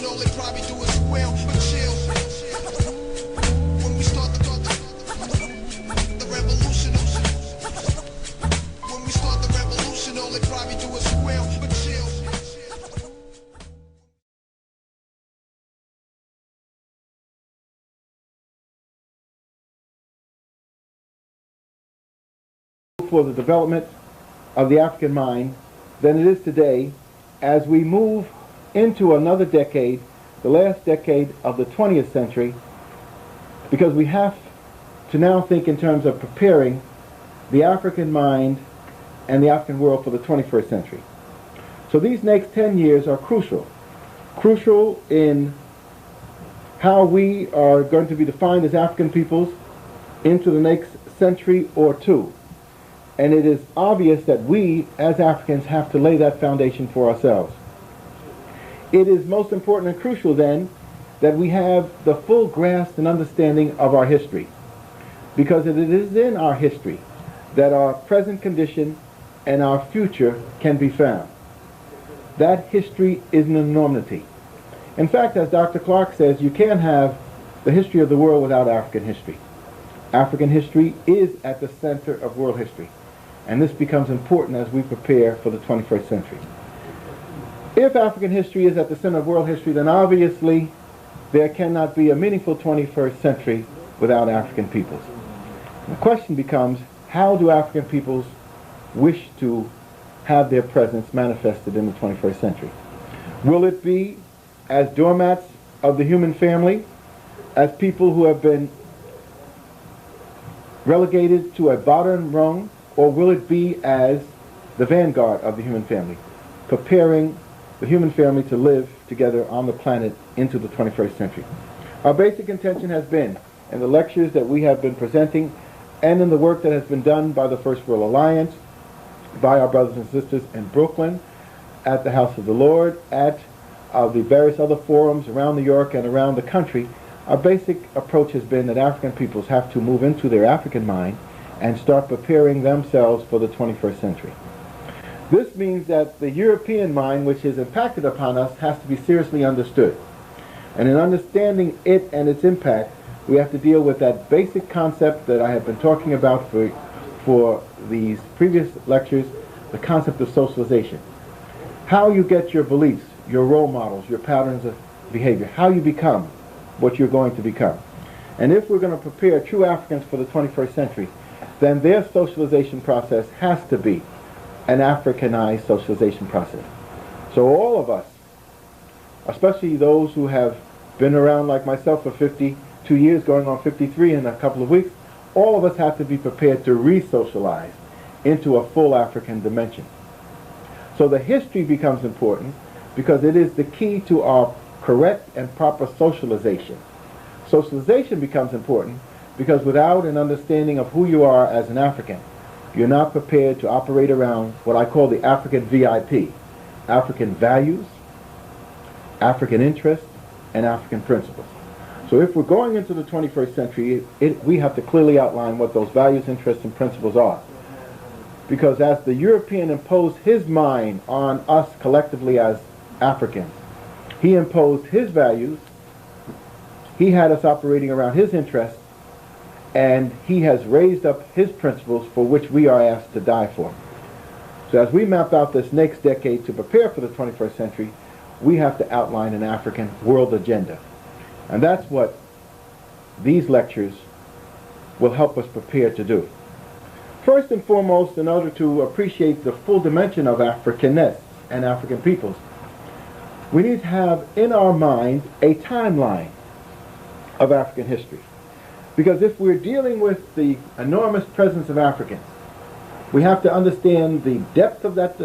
revolution, all they probably do is squeal, but chill. When we start the revolution, when we start the revolution, all they probably do is squeal, but chill. For the development of the African mind than it is today as we move into another decade, the last decade of the 20th century, because we have to now think in terms of preparing the African mind and the African world for the 21st century. So these next 10 years are crucial in how we are going to be defined as African peoples into the next century or two. And it is obvious that we, as Africans, have to lay that foundation for ourselves. It is most important and crucial, then, that we have the full grasp and understanding of our history. Because it is in our history that our present condition and our future can be found. That history is an enormity. In fact, as Dr. Clark says, you can't have the history of the world without African history. African history is at the center of world history. And this becomes important as we prepare for the 21st century. If African history is at the center of world history, then obviously there cannot be a meaningful 21st century without African peoples. The question becomes, how do African peoples wish to have their presence manifested in the 21st century? Will it be as doormats of the human family, as people who have been relegated to a bottom rung, or will it be as the vanguard of the human family, preparing the human family to live together on the planet into the 21st century? Our basic intention has been, in the lectures that we have been presenting, and in the work that has been done by the First World Alliance, by our brothers and sisters in Brooklyn, at the House of the Lord, at the various other forums around New York and around the country, our basic approach has been that African peoples have to move into their African mind and start preparing themselves for the 21st century. This means that the European mind, which is impacted upon us, has to be seriously understood. And in understanding it and its impact, we have to deal with that basic concept that I have been talking about for these previous lectures, the concept of socialization. How you get your beliefs, your role models, your patterns of behavior, how you become what you're going to become. And if we're going to prepare true Africans for the 21st century, then their socialization process has to be an Africanized socialization process. So all of us, especially those who have been around like myself for 52 years, going on 53 in a couple of weeks, all of us have to be prepared to re-socialize into a full African dimension. So the history becomes important because it is the key to our correct and proper socialization. Socialization becomes important because without an understanding of who you are as an African, you're not prepared to operate around what I call the African VIP, African values, African interests, and African principles. So if we're going into the 21st century, we have to clearly outline what those values, interests, and principles are. Because as the European imposed his mind on us collectively as Africans, he imposed his values, he had us operating around his interests, and he has raised up his principles for which we are asked to die for. So as we map out this next decade to prepare for the 21st century, we have to outline an African world agenda. And that's what these lectures will help us prepare to do. First and foremost, in order to appreciate the full dimension of Africanness and African peoples, we need to have in our mind a timeline of African history. Because if we're dealing with the enormous presence of Africans, we have to understand the depth of that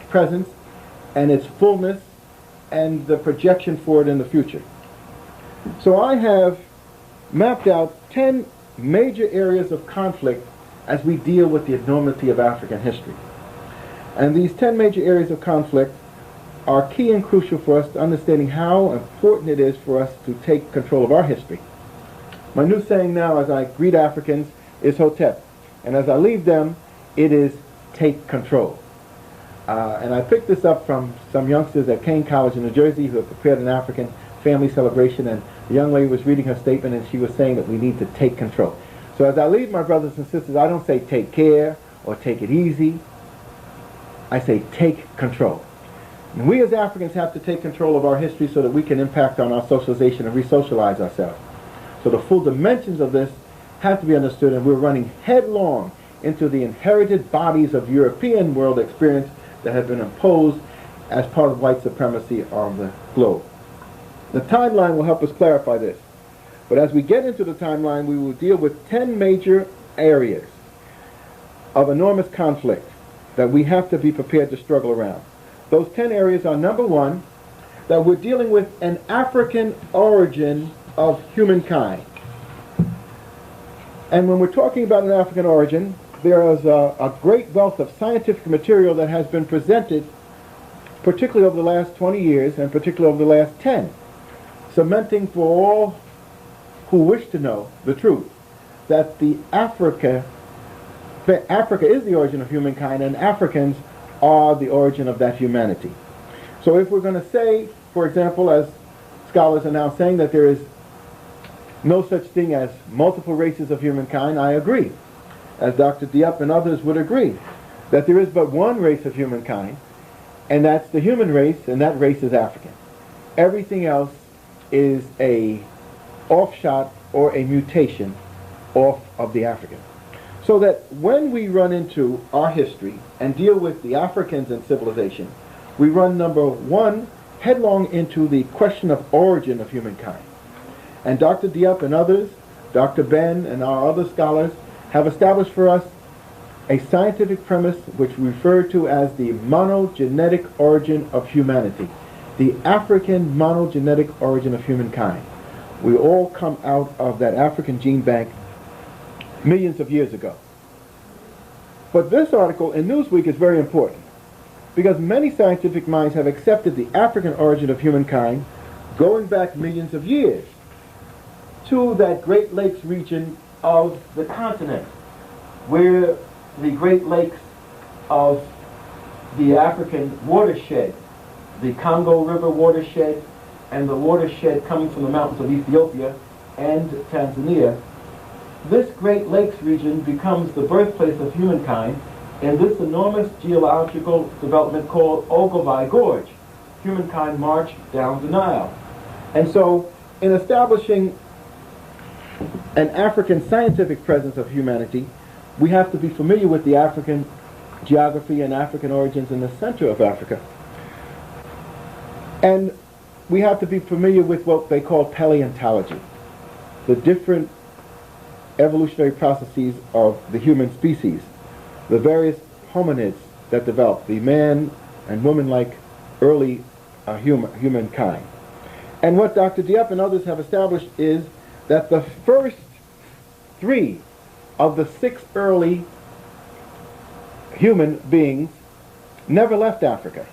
presence and its fullness and the projection for it in the future. So I have mapped out 10 major areas of conflict as we deal with the enormity of African history. And these 10 major areas of conflict are key and crucial for us to understanding how important it is for us to take control of our history. My new saying now as I greet Africans is Hotep. And as I leave them, it is take control. And I picked this up from some youngsters at Kane College in New Jersey who had prepared an African family celebration, and the young lady was reading her statement and she was saying that we need to take control. So as I lead my brothers and sisters, I don't say take care or take it easy. I say take control. And we as Africans have to take control of our history so that we can impact on our socialization and re-socialize ourselves. So the full dimensions of this have to be understood, and we're running headlong into the inherited bodies of European world experience that have been imposed as part of white supremacy on the globe. The timeline will help us clarify this. But as we get into the timeline, we will deal with 10 major areas of enormous conflict that we have to be prepared to struggle around. Those 10 areas are, number one, that we're dealing with an African origin of humankind. And when we're talking about an African origin, there is a great wealth of scientific material that has been presented, particularly over the last 20 years and particularly over the last 10, cementing for all who wish to know the truth that Africa is the origin of humankind, and Africans are the origin of that humanity. So if we're going to say, for example, as scholars are now saying, that there is no such thing as multiple races of humankind, I agree. As Dr. Diop and others would agree, that there is but one race of humankind, and that's the human race, and that race is African. Everything else is a offshot or a mutation off of the African. So that when we run into our history and deal with the Africans and civilization, we run, number one, headlong into the question of origin of humankind. And Dr. Diop and others, Dr. Ben and our other scholars, have established for us a scientific premise which we refer to as the monogenetic origin of humanity, the African monogenetic origin of humankind. We all come out of that African gene bank millions of years ago. But this article in Newsweek is very important because many scientific minds have accepted the African origin of humankind going back millions of years to that Great Lakes region of the continent, where the Great Lakes of the African watershed, the Congo River watershed, and the watershed coming from the mountains of Ethiopia and Tanzania, this Great Lakes region becomes the birthplace of humankind in this enormous geological development called Ogilvy Gorge. Humankind marched down the Nile. And so, in establishing an African scientific presence of humanity, we have to be familiar with the African geography and African origins in the center of Africa. And we have to be familiar with what they call paleontology, the different evolutionary processes of the human species, the various hominids that developed, the man and woman-like early humankind. And what Dr. Diop and others have established is that the first 3 of the 6 early human beings never left Africa.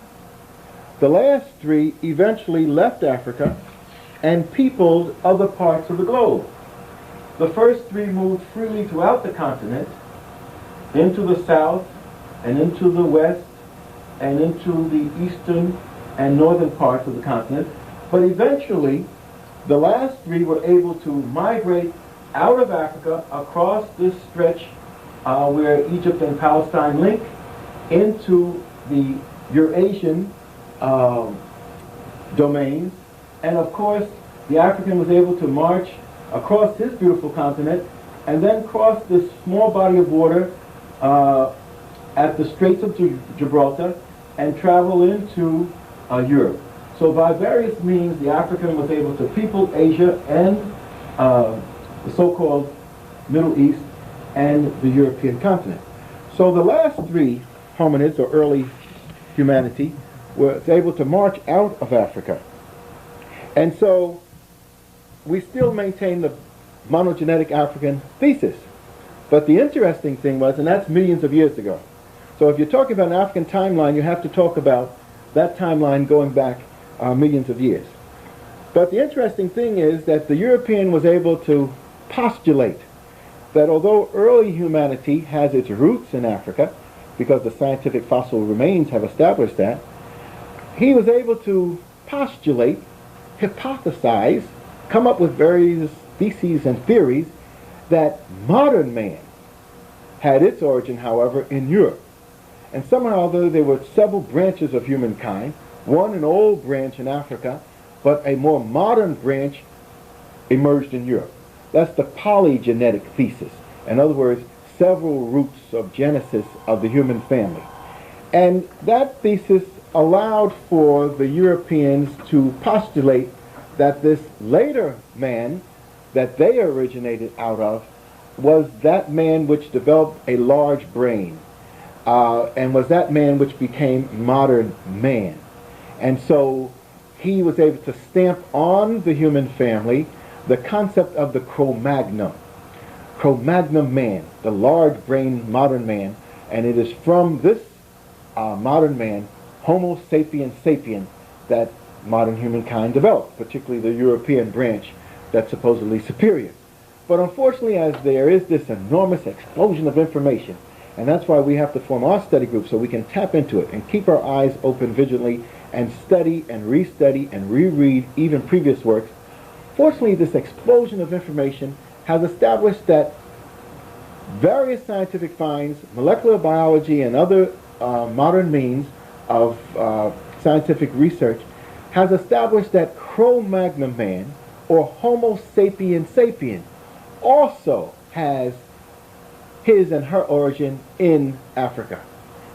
The last 3 eventually left Africa and peopled other parts of the globe. The first 3 moved freely throughout the continent, into the south and into the west and into the eastern and northern parts of the continent. But eventually, the last 3 were able to migrate out of Africa across this stretch where Egypt and Palestine link into the Eurasian domains. And of course, the African was able to march across his beautiful continent and then cross this small body of water at the Straits of Gibraltar and travel into Europe. So by various means, the African was able to people Asia and the so-called Middle East and the European continent. So the last 3 hominids, or early humanity, was able to march out of Africa. And so we still maintain the monogenetic African thesis. But the interesting thing was, and that's millions of years ago. So if you're talking about an African timeline, you have to talk about that timeline going back millions of years. But the interesting thing is that the European was able to postulate that although early humanity has its roots in Africa, because the scientific fossil remains have established that, he was able to postulate, hypothesize, come up with various theses and theories that modern man had its origin, however, in Europe. And somehow or other there were several branches of humankind, one an old branch in Africa, but a more modern branch emerged in Europe. That's the polygenetic thesis. In other words, several roots of genesis of the human family. And that thesis allowed for the Europeans to postulate that this later man that they originated out of was that man which developed a large brain, and was that man which became modern man. And so he was able to stamp on the human family the concept of the Cro-Magnon. Cro-Magnon man, the large brain modern man, and it is from this modern man, Homo sapiens sapien, that modern humankind developed, particularly the European branch that's supposedly superior. But unfortunately, as there is this enormous explosion of information, and that's why we have to form our study group so we can tap into it and keep our eyes open vigilantly and study and restudy and reread even previous works. Fortunately, this explosion of information has established that various scientific finds, molecular biology and other modern means of scientific research has established that Cro-Magnon man, or Homo sapiens sapien, also has his and her origin in Africa.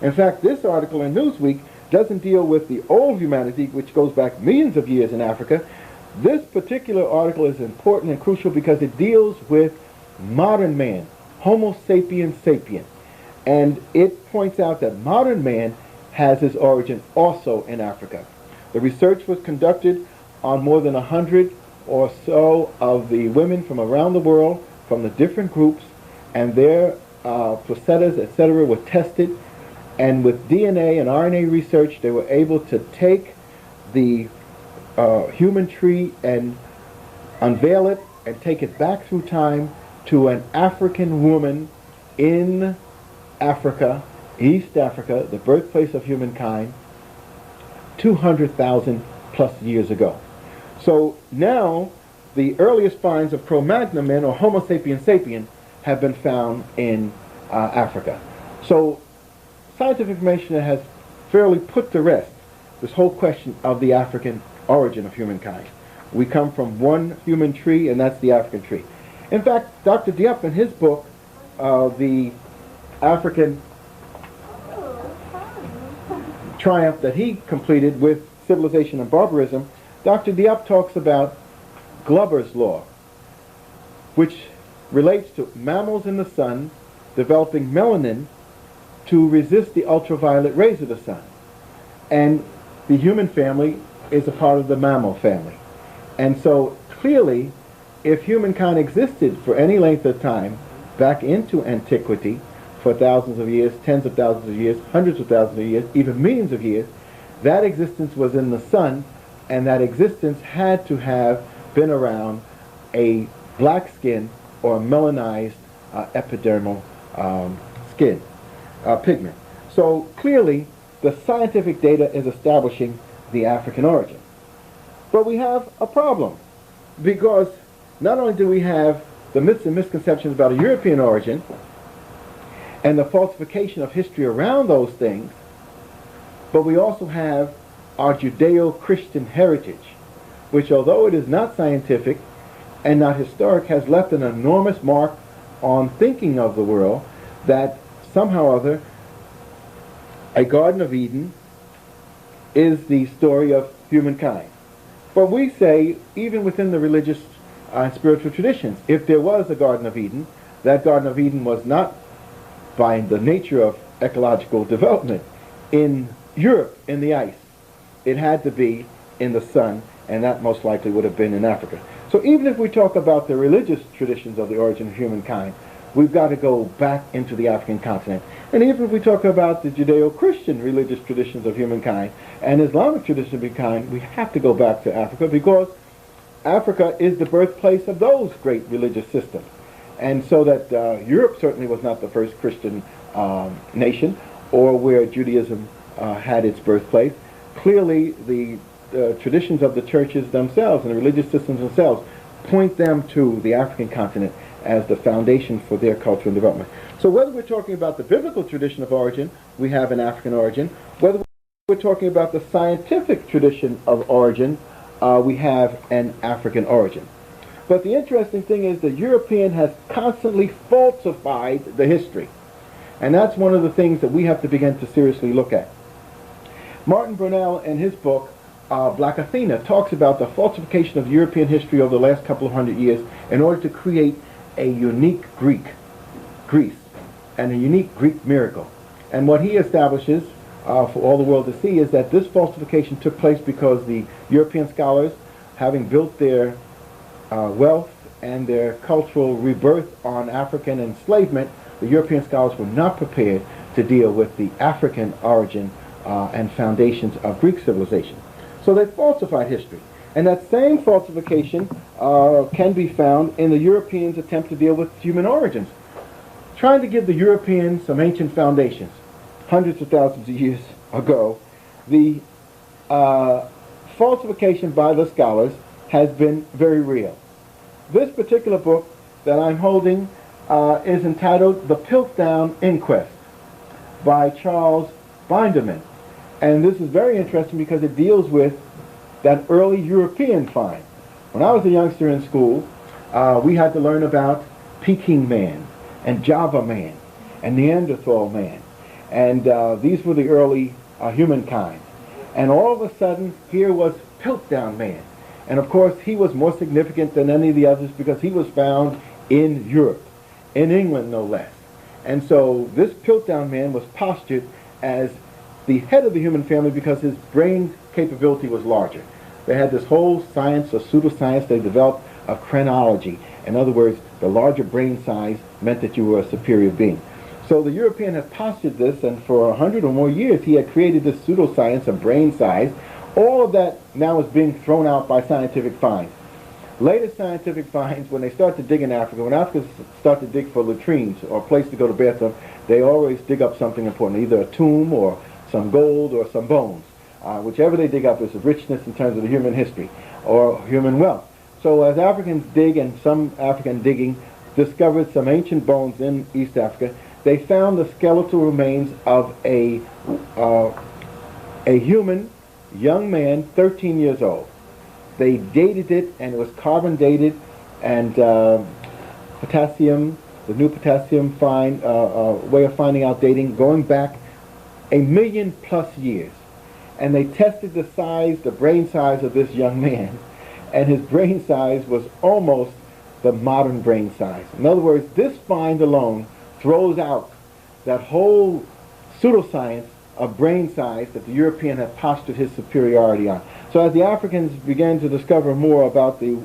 In fact, this article in Newsweek doesn't deal with the old humanity, which goes back millions of years in Africa. This particular article is important and crucial because it deals with modern man, Homo sapiens sapien. And it points out that modern man has his origin also in Africa. The research was conducted on more than 100 or so of the women from around the world, from the different groups, and their placentas, etc., were tested. And with DNA and RNA research, they were able to take the human tree and unveil it and take it back through time to an African woman in Africa, East Africa, the birthplace of humankind, 200,000 plus years ago. So now the earliest finds of Cro-Magnon men, or Homo sapiens sapien, have been found in Africa. So scientific information has fairly put to rest this whole question of the African origin of humankind. We come from one human tree, and that's the African tree. In fact, Dr. Diop, in his book, The African Triumph, that he completed with Civilization and Barbarism, Dr. Diop talks about Glover's law, which relates to mammals in the sun developing melanin to resist the ultraviolet rays of the sun. And the human family is a part of the mammal family. And so clearly, if humankind existed for any length of time back into antiquity, for thousands of years, tens of thousands of years, hundreds of thousands of years, even millions of years, that existence was in the sun, and that existence had to have been around a black skin or a melanized epidermal skin pigment. So clearly, the scientific data is establishing the African origin. But we have a problem, because not only do we have the myths and misconceptions about a European origin and the falsification of history around those things, but we also have our Judeo-Christian heritage, which, although it is not scientific and not historic, has left an enormous mark on thinking of the world, that somehow or other a Garden of Eden is the story of humankind. But we say, even within the religious and spiritual traditions, if there was a Garden of Eden, that Garden of Eden was not by the nature of ecological development in Europe, in the ice. It had to be in the sun, and that most likely would have been in Africa. So even if we talk about the religious traditions of the origin of humankind, we've got to go back into the African continent. And even if we talk about the Judeo-Christian religious traditions of humankind and Islamic traditions of humankind, we have to go back to Africa, because Africa is the birthplace of those great religious systems. And so that Europe certainly was not the first Christian nation, or where Judaism had its birthplace. Clearly, the traditions of the churches themselves and the religious systems themselves point them to the African continent as the foundation for their culture and development. So whether we're talking about the biblical tradition of origin, we have an African origin. Whether we're talking about the scientific tradition of origin, we have an African origin. But the interesting thing is the European has constantly falsified the history. And that's one of the things that we have to begin to seriously look at. Martin Brunel, in his book, Black Athena, talks about the falsification of European history over the last couple of hundred years in order to create a unique Greece, and a unique Greek miracle. And what he establishes for all the world to see is that this falsification took place because the European scholars, having built their wealth and their cultural rebirth on African enslavement, the European scholars were not prepared to deal with the African origin and foundations of Greek civilization. So they falsified history. And that same falsification can be found in the Europeans' attempt to deal with human origins, trying to give the Europeans some ancient foundations. Hundreds of thousands of years ago, the falsification by the scholars has been very real. This particular book that I'm holding is entitled The Piltdown Inquest by Charles Binderman. And this is very interesting because it deals with that early European find. When I was a youngster in school, we had to learn about Peking man and Java man and Neanderthal man. And these were the early humankind. And all of a sudden, here was Piltdown man. And of course, he was more significant than any of the others because he was found in Europe, in England no less. And so this Piltdown man was postured as the head of the human family because his brain capability was larger. They had this whole science, or pseudoscience, they developed of chronology. In other words, the larger brain size meant that you were a superior being. So the European had postured this, and for 100 or more years he had created this pseudoscience of brain size. All of that now is being thrown out by scientific finds. Later scientific finds, when they start to dig in Africa, when Africans start to dig for latrines or a place to go to the bathroom, they always dig up something important, either a tomb or some gold or some bones. Whichever they dig up is a richness in terms of the human history or human wealth. So as Africans dig, and some African digging discovered some ancient bones in East Africa, they found the skeletal remains of a human young man, 13 years old. They dated it, and it was carbon dated, and potassium, the new potassium way of finding out dating, going back 1,000,000+ years. And they tested the size, the brain size of this young man, and his brain size was almost the modern brain size. In other words, this find alone throws out that whole pseudoscience of brain size that the European had postured his superiority on. So as the Africans began to discover more about the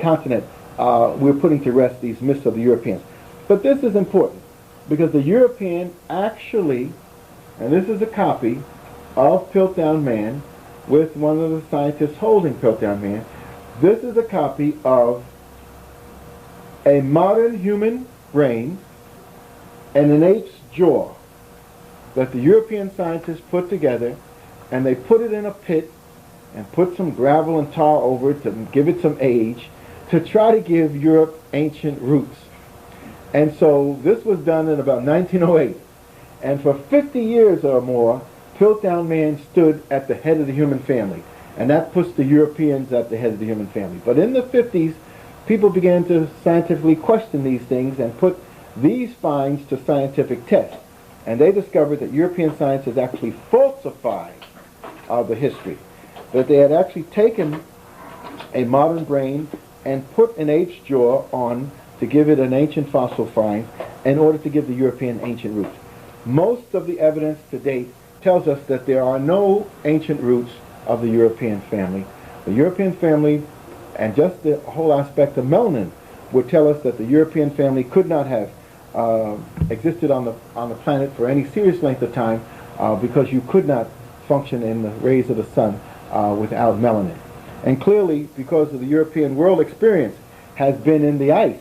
continent, we're putting to rest these myths of the Europeans. But this is important because the European actually, and this is a copy of Piltdown Man with one of the scientists holding Piltdown Man. This is a copy of a modern human brain and an ape's jaw that the European scientists put together, and they put it in a pit and put some gravel and tar over it to give it some age to try to give Europe ancient roots. And so this was done in about 1908. And for 50 years or more, Piltdown Man stood at the head of the human family. And that puts the Europeans at the head of the human family. But in the 50s, people began to scientifically question these things and put these finds to scientific tests. And they discovered that European science has actually falsified the history. That they had actually taken a modern brain and put an ape's jaw on to give it an ancient fossil find in order to give the European ancient roots. Most of the evidence to date tells us that there are no ancient roots of the European family. The European family, and just the whole aspect of melanin, would tell us that the European family could not have existed on the planet for any serious length of time because you could not function in the rays of the sun without melanin. And clearly, because of the European world experience has been in the ice,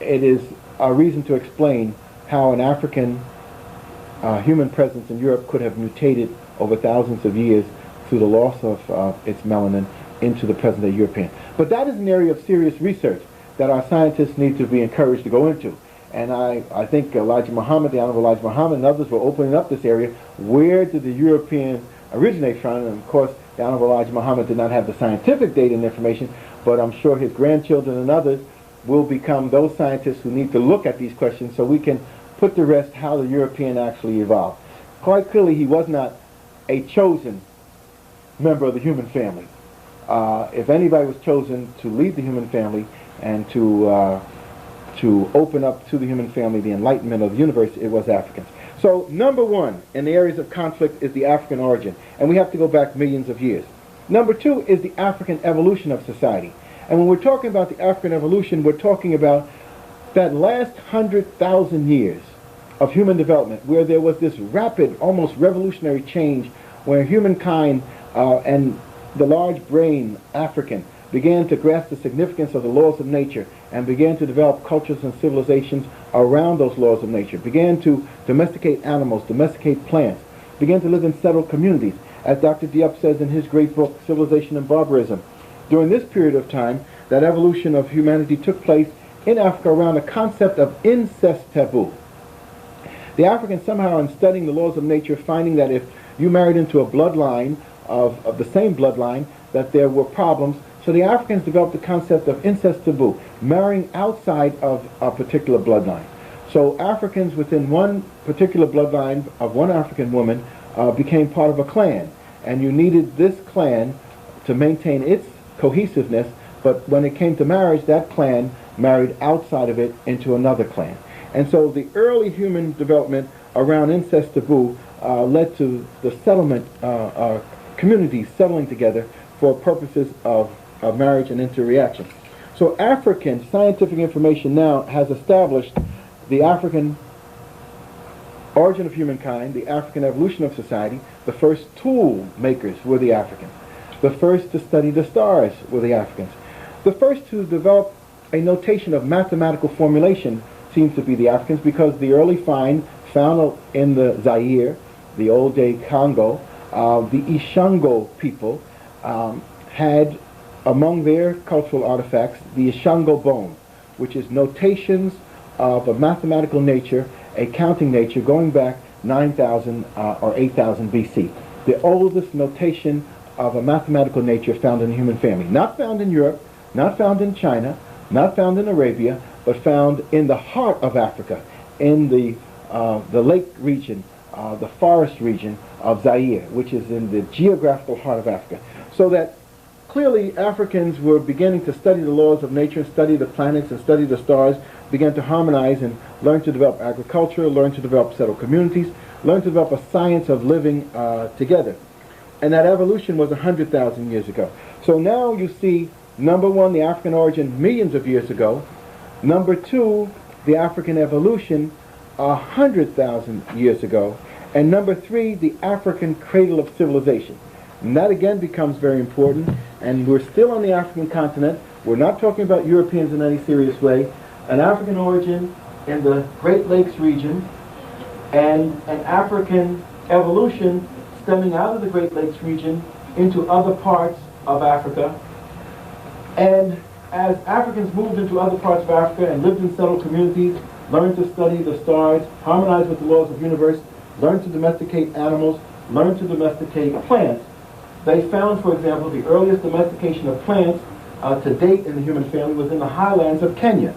it is a reason to explain how an African human presence in Europe could have mutated over thousands of years through the loss of its melanin into the present-day European. But that is an area of serious research that our scientists need to be encouraged to go into. And I think Elijah Muhammad, the Honorable Elijah Muhammad, and others were opening up this area. Where did the European originate from? And of course, the Honorable Elijah Muhammad did not have the scientific data and information, but I'm sure his grandchildren and others will become those scientists who need to look at these questions so we can put to rest how the European actually evolved. Quite clearly, he was not a chosen member of the human family. If anybody was chosen to lead the human family and to open up to the human family the enlightenment of the universe, it was Africans. So number one in the areas of conflict is the African origin, and we have to go back millions of years. Number two is the African evolution of society. And when we're talking about the African evolution, we're talking about that last 100,000 years of human development where there was this rapid, almost revolutionary change where humankind and the large brain African began to grasp the significance of the laws of nature and began to develop cultures and civilizations around those laws of nature, began to domesticate animals, domesticate plants, began to live in settled communities. As Dr. Diop says in his great book, Civilization and Barbarism, during this period of time, that evolution of humanity took place in Africa around the concept of incest taboo. The Africans somehow, in studying the laws of nature, finding that if you married into a bloodline of the same bloodline, that there were problems. So the Africans developed the concept of incest taboo, marrying outside of a particular bloodline. So Africans within one particular bloodline of one African woman became part of a clan, and you needed this clan to maintain its cohesiveness, but when it came to marriage, that clan married outside of it into another clan. And so the early human development around incest taboo led to the settlement, communities settling together for purposes of marriage and interreaction. So African scientific information now has established the African origin of humankind, the African evolution of society. The first tool makers were the Africans. The first to study the stars were the Africans. The first to develop a notation of mathematical formulation seems to be the Africans, because the early find found in the Zaire, the old day Congo, the Ishango people had among their cultural artifacts the Ishango bone, which is notations of a mathematical nature, a counting nature going back 9,000 or 8,000 BC. The oldest notation of a mathematical nature found in the human family. Not found in Europe, not found in China, not found in Arabia, but found in the heart of Africa, in the lake region, the forest region of Zaire, which is in the geographical heart of Africa. So that clearly Africans were beginning to study the laws of nature, study the planets, and study the stars, began to harmonize and learn to develop agriculture, learn to develop settled communities, learn to develop a science of living together. And that evolution was 100,000 years ago. So now you see, number one, the African origin millions of years ago. Number two, the African evolution 100,000 years ago. And number three, the African cradle of civilization. And that again becomes very important. And we're still on the African continent. We're not talking about Europeans in any serious way. An African origin in the Great Lakes region and an African evolution stemming out of the Great Lakes region into other parts of Africa. And as Africans moved into other parts of Africa and lived in settled communities, learned to study the stars, harmonized with the laws of the universe, learned to domesticate animals, learned to domesticate plants, they found, for example, the earliest domestication of plants to date in the human family was in the highlands of Kenya,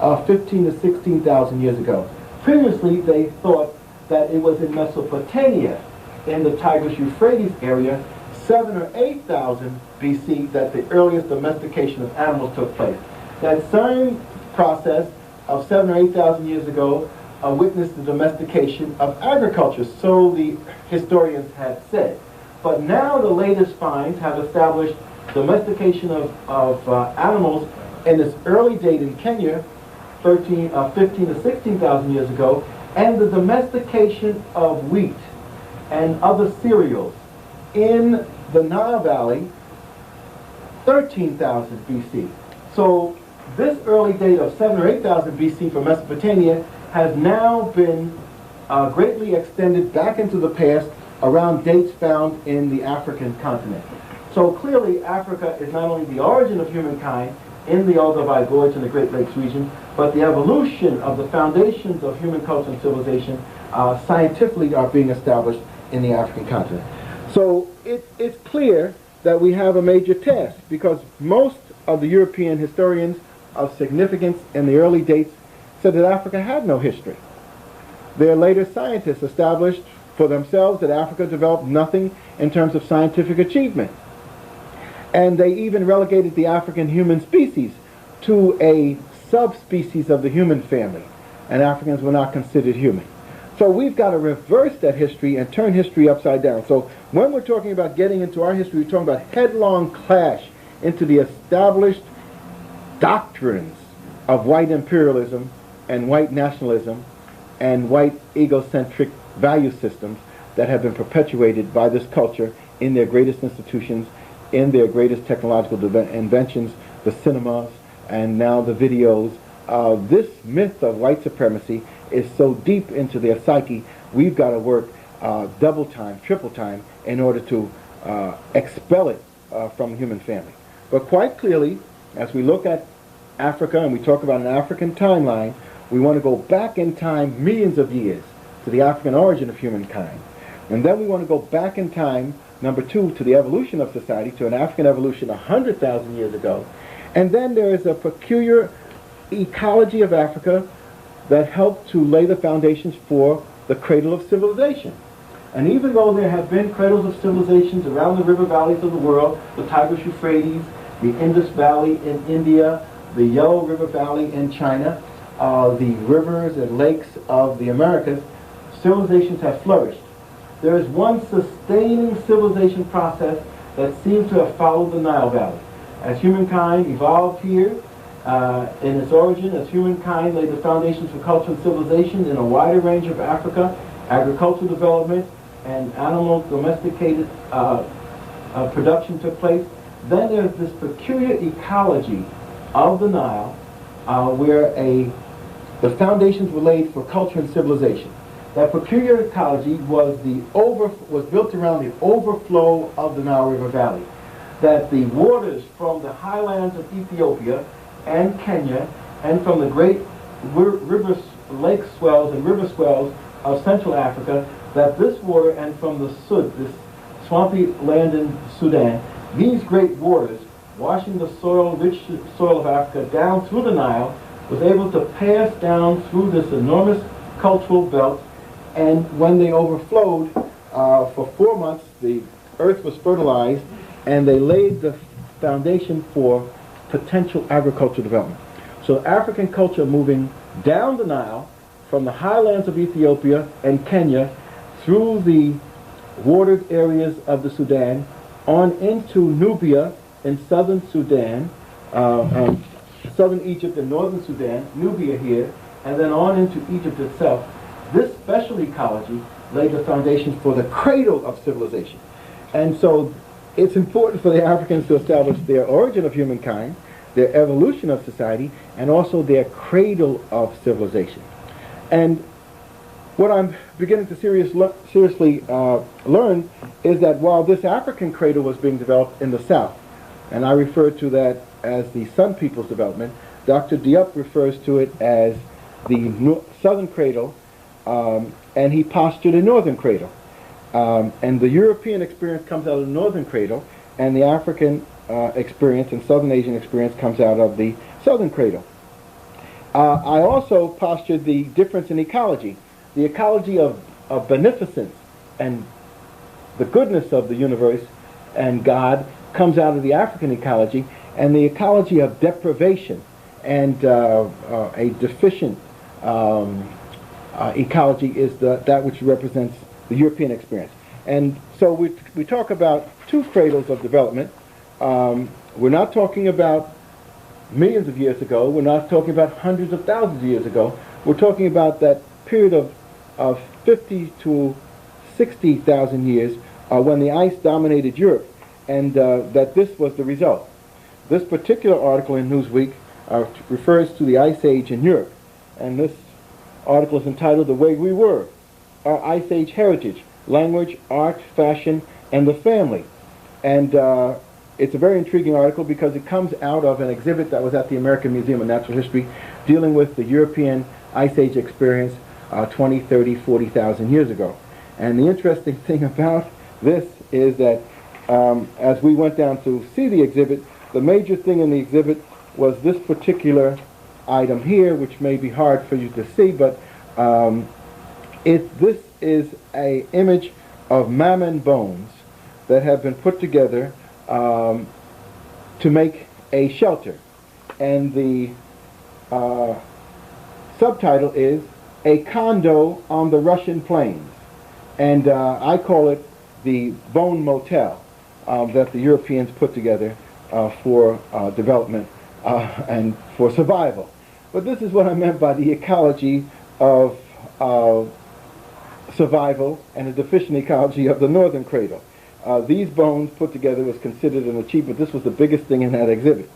15 to 16,000 years ago. Previously, they thought that it was in Mesopotamia, in the Tigris-Euphrates area, 7 or 8,000 BC, that the earliest domestication of animals took place. That same process of 7 or 8,000 years ago witnessed the domestication of agriculture, so the historians had said. But now the latest finds have established domestication of animals in this early date in Kenya, 15 to 16,000 years ago, and the domestication of wheat and other cereals in the Nile Valley, 13,000 BC. So this early date of 7 or 8,000 BC for Mesopotamia has now been greatly extended back into the past around dates found in the African continent. So clearly Africa is not only the origin of humankind in the Olduvai Gorge and the Great Lakes region, but the evolution of the foundations of human culture and civilization scientifically are being established in the African continent. So it's clear that we have a major task, because most of the European historians of significance in the early dates said that Africa had no history. Their later scientists established for themselves that Africa developed nothing in terms of scientific achievement. And they even relegated the African human species to a subspecies of the human family, and Africans were not considered human. So we've got to reverse that history and turn history upside down. So when we're talking about getting into our history, we're talking about headlong clash into the established doctrines of white imperialism and white nationalism and white egocentric value systems that have been perpetuated by this culture in their greatest institutions, in their greatest technological inventions, the cinemas, and now the videos. This myth of white supremacy is so deep into their psyche, we've got to work double time, triple time, in order to expel it from the human family. But quite clearly, as we look at Africa and we talk about an African timeline, we want to go back in time millions of years to the African origin of humankind. And then we want to go back in time, number two, to the evolution of society, to an African evolution 100,000 years ago. And then there is a peculiar ecology of Africa that helped to lay the foundations for the cradle of civilization. And even though there have been cradles of civilizations around the river valleys of the world, the Tigris-Euphrates, the Indus Valley in India, the Yellow River Valley in China, the rivers and lakes of the Americas, civilizations have flourished. There is one sustaining civilization process that seems to have followed the Nile Valley. As humankind evolved here, in its origin, as humankind laid the foundations for culture and civilization in a wider range of Africa, agricultural development and animal domesticated production took place. Then there's this peculiar ecology of the Nile where the foundations were laid for culture and civilization. That peculiar ecology was built around the overflow of the Nile River Valley. That the waters from the highlands of Ethiopia and Kenya, and from the great lake swells and river swells of Central Africa, that this water, and from the Sud, this swampy land in Sudan, these great waters, washing the rich soil of Africa down through the Nile, was able to pass down through this enormous cultural belt, and when they overflowed, for 4 months, the earth was fertilized, and they laid the foundation for potential agricultural development. So African culture moving down the Nile from the highlands of Ethiopia and Kenya through the watered areas of the Sudan on into Nubia in southern Sudan, southern Egypt and northern Sudan, Nubia here, and then on into Egypt itself. This special ecology laid the foundation for the cradle of civilization. And so it's important for the Africans to establish their origin of humankind, their evolution of society, and also their cradle of civilization. And what I'm beginning to seriously learn is that while this African cradle was being developed in the South, and I refer to that as the Sun People's development, Dr. Diop refers to it as the Southern cradle, and he postured a Northern cradle. And the European experience comes out of the Northern cradle, and the African experience and Southern Asian experience comes out of the Southern cradle. I also postured the difference in ecology. The ecology of beneficence and the goodness of the universe and God comes out of the African ecology, and the ecology of deprivation and a deficient ecology is that which represents the European experience. And so we talk about two cradles of development. We're not talking about millions of years ago. We're not talking about hundreds of thousands of years ago. We're talking about that period of 50 to 60,000 years when the ice dominated Europe, and that this was the result. This particular article in Newsweek refers to the Ice Age in Europe, and this article is entitled "The Way We Were." our Ice Age heritage: language, art, fashion, and the family. And it's a very intriguing article because it comes out of an exhibit that was at the American Museum of Natural History dealing with the European Ice Age experience 20, 30, 40,000 years ago. And the interesting thing about this is that as we went down to see the exhibit, the major thing in the exhibit was this particular item here, which may be hard for you to see, but this is an image of mammon bones that have been put together to make a shelter. And the subtitle is "A Condo on the Russian Plains." And I call it the Bone Motel that the Europeans put together for development and for survival. But this is what I meant by the ecology of survival and a deficient ecology of the northern cradle. These bones put together was considered an achievement. This was the biggest thing in that exhibit.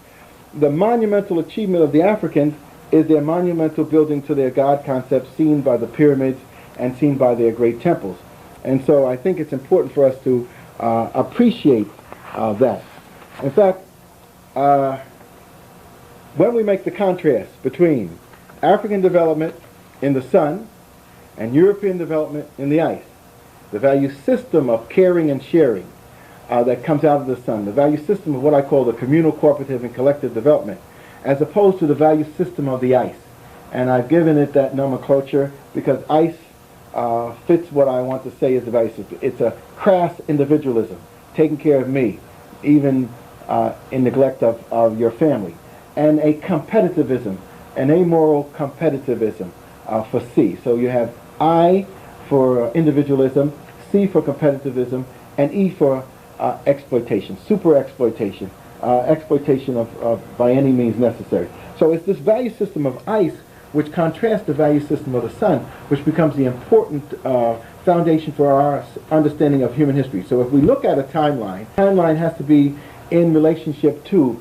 The monumental achievement of the Africans is their monumental building to their God concept, seen by the pyramids and seen by their great temples. And so I think it's important for us to appreciate that. In fact, when we make the contrast between African development in the sun and European development in the ice, the value system of caring and sharing that comes out of the sun, the value system of what I call the communal, cooperative, and collective development, as opposed to the value system of the ice. And I've given it that nomenclature because ice fits what I want to say is the value system. It's a crass individualism, taking care of me, even in neglect of your family, and a competitivism, an amoral competitivism for C. So you have I for individualism, C for competitivism, and E for exploitation, super exploitation, exploitation of by any means necessary. So it's this value system of ice which contrasts the value system of the sun, which becomes the important foundation for our understanding of human history. So if we look at a timeline has to be in relationship to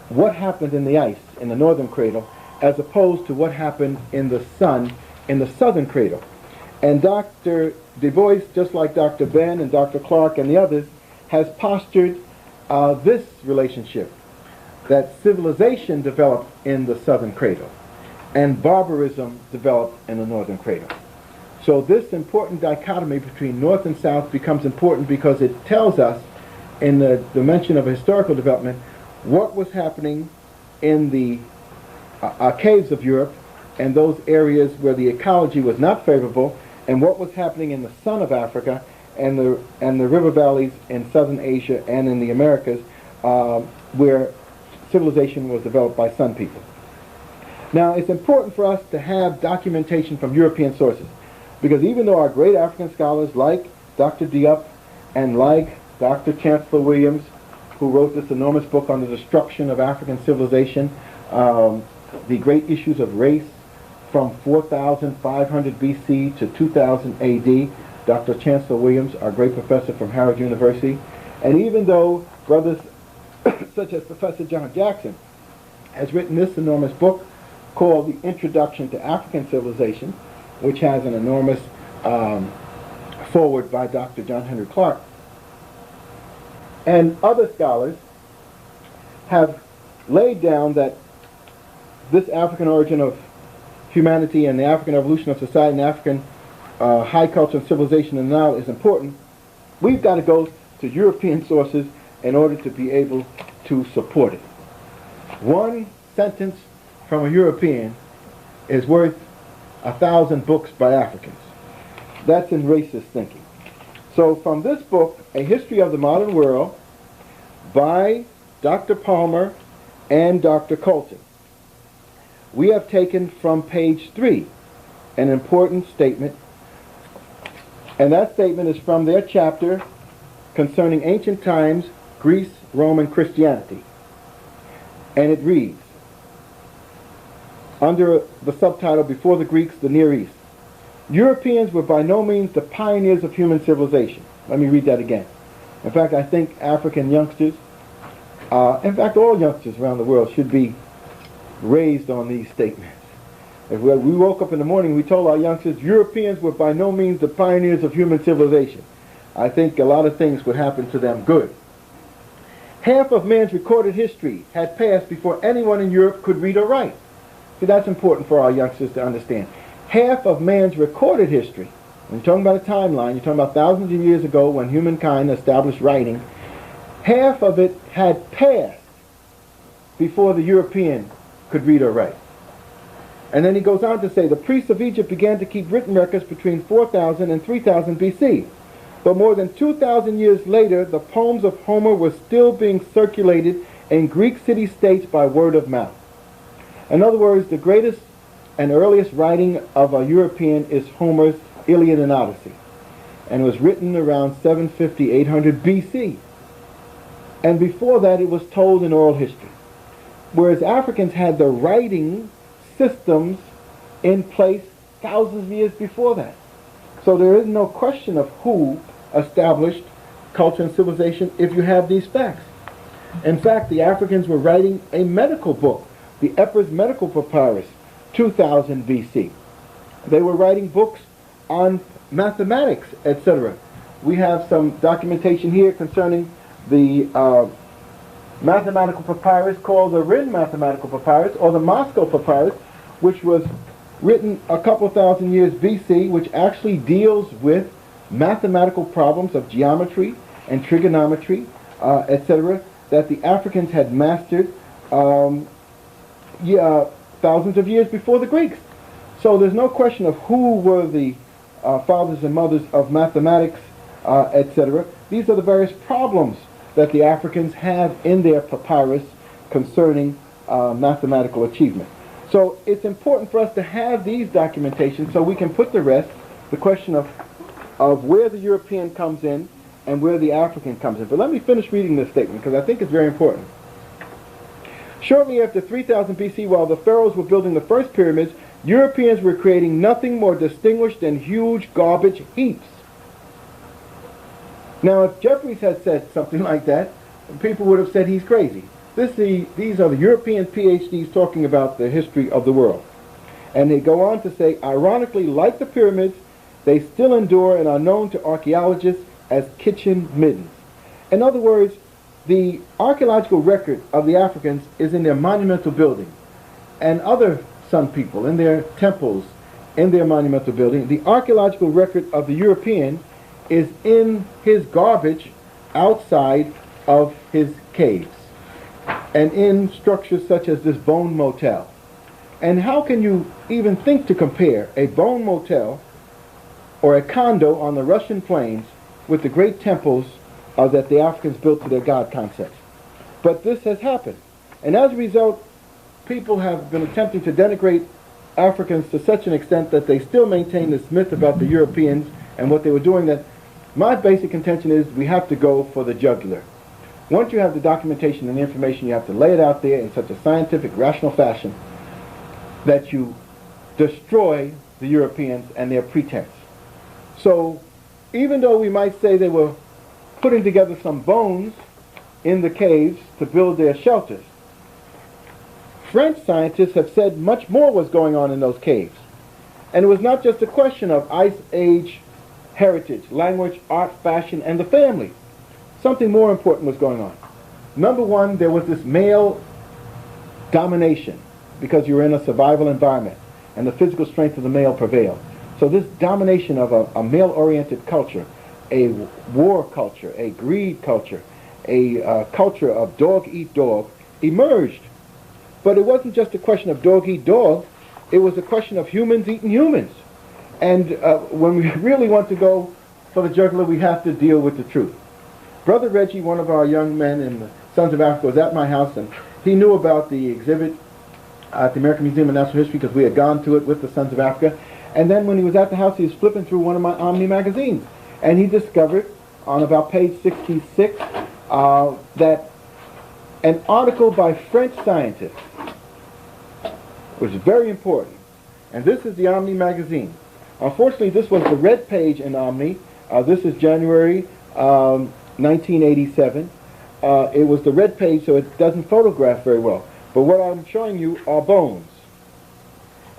what happened in the ice, in the northern cradle, as opposed to what happened in the sun, in the southern cradle. And Dr. Du Bois, just like Dr. Ben and Dr. Clark and the others, has postured this relationship, that civilization developed in the southern cradle and barbarism developed in the northern cradle. So this important dichotomy between north and south becomes important because it tells us, in the dimension of historical development, what was happening in the caves of Europe and those areas where the ecology was not favorable, and what was happening in the sun of Africa and the river valleys in southern Asia and in the Americas, where civilization was developed by sun people. Now, it's important for us to have documentation from European sources, because even though our great African scholars like Dr. Diop and like Dr. Chancellor Williams, who wrote this enormous book on the destruction of African civilization, the great issues of race from 4,500 BC to 2000 AD, Dr. Chancellor Williams, our great professor from Howard University, and even though brothers such as Professor John Jackson has written this enormous book called The Introduction to African Civilization, which has an enormous foreword by Dr. John Henry Clark, and other scholars have laid down that this African origin of humanity and the African evolution of society and African high culture and civilization in the Nile is important. We've got to go to European sources in order to be able to support it. One sentence from a European is worth 1,000 books by Africans. That's in racist thinking. So from this book, A History of the Modern World, by Dr. Palmer and Dr. Colton, we have taken from page 3 an important statement, and that statement is from their chapter concerning ancient times, Greece, Rome, and Christianity. And it reads, under the subtitle, Before the Greeks, the Near East, Europeans were by no means the pioneers of human civilization. Let me read that again. In fact, I think African youngsters, in fact all youngsters around the world, should be raised on these statements. If we woke up in the morning, we told our youngsters Europeans were by no means the pioneers of human civilization, I think a lot of things would happen to them good. Half of man's recorded history had passed before anyone in Europe could read or write. See, that's important for our youngsters to understand. Half of man's recorded history, when you're talking about a timeline, you're talking about thousands of years ago when humankind established writing, half of it had passed before the European could read or write. And then he goes on to say, the priests of Egypt began to keep written records between 4000 and 3000 BC. But more than 2,000 years later, the poems of Homer were still being circulated in Greek city-states by word of mouth. In other words, the greatest and earliest writing of a European is Homer's Iliad and Odyssey. And it was written around 750, 800 BC. And before that, it was told in oral history. Whereas Africans had the writing systems in place thousands of years before that. So there is no question of who established culture and civilization if you have these facts. In fact, the Africans were writing a medical book, the Epirus Medical Papyrus, 2000 BC. They were writing books on mathematics, etc. We have some documentation here concerning the mathematical papyrus called the Rin Mathematical Papyrus, or the Moscow Papyrus, which was written a couple thousand years BC, which actually deals with mathematical problems of geometry and trigonometry, etc., that the Africans had mastered thousands of years before the Greeks. So there's no question of who were the fathers and mothers of mathematics, etc. These are the various problems that the Africans have in their papyrus concerning mathematical achievement. So it's important for us to have these documentations so we can put to rest the question of where the European comes in and where the African comes in. But let me finish reading this statement because I think it's very important. Shortly after 3000 BC, while the pharaohs were building the first pyramids, Europeans were creating nothing more distinguished than huge garbage heaps. Now, if Jeffries had said something like that, people would have said he's crazy. These are the European PhDs talking about the history of the world. And they go on to say, ironically, like the pyramids, they still endure and are known to archaeologists as kitchen middens. In other words, the archaeological record of the Africans is in their monumental building, and other Sun people in their temples, in their monumental building. The archaeological record of the European is in his garbage outside of his caves and in structures such as this bone motel. And how can you even think to compare a bone motel or a condo on the Russian plains with the great temples that the Africans built to their god concepts? But this has happened. And as a result, people have been attempting to denigrate Africans to such an extent that they still maintain this myth about the Europeans and what they were doing. That my basic contention is we have to go for the jugular. Once you have the documentation and the information, you have to lay it out there in such a scientific, rational fashion that you destroy the Europeans and their pretense. So even though we might say they were putting together some bones in the caves to build their shelters, French scientists have said much more was going on in those caves. And it was not just a question of Ice Age heritage, language, art, fashion, and the family. Something more important was going on. Number one, there was this male domination because you were in a survival environment and the physical strength of the male prevailed. So this domination of a male-oriented culture, a war culture, a greed culture, a culture of dog eat dog emerged. But it wasn't just a question of dog eat dog, it was a question of humans eating humans. And when we really want to go for the jugular, we have to deal with the truth. Brother Reggie, one of our young men in the Sons of Africa, was at my house, and he knew about the exhibit at the American Museum of Natural History because we had gone to it with the Sons of Africa. And then when he was at the house, he was flipping through one of my Omni magazines, and he discovered on about page 66 that an article by French scientists was very important. And this is the Omni magazine. Unfortunately, this was the red page in Omni. This is January 1987. It was the red page, so it doesn't photograph very well. But what I'm showing you are bones.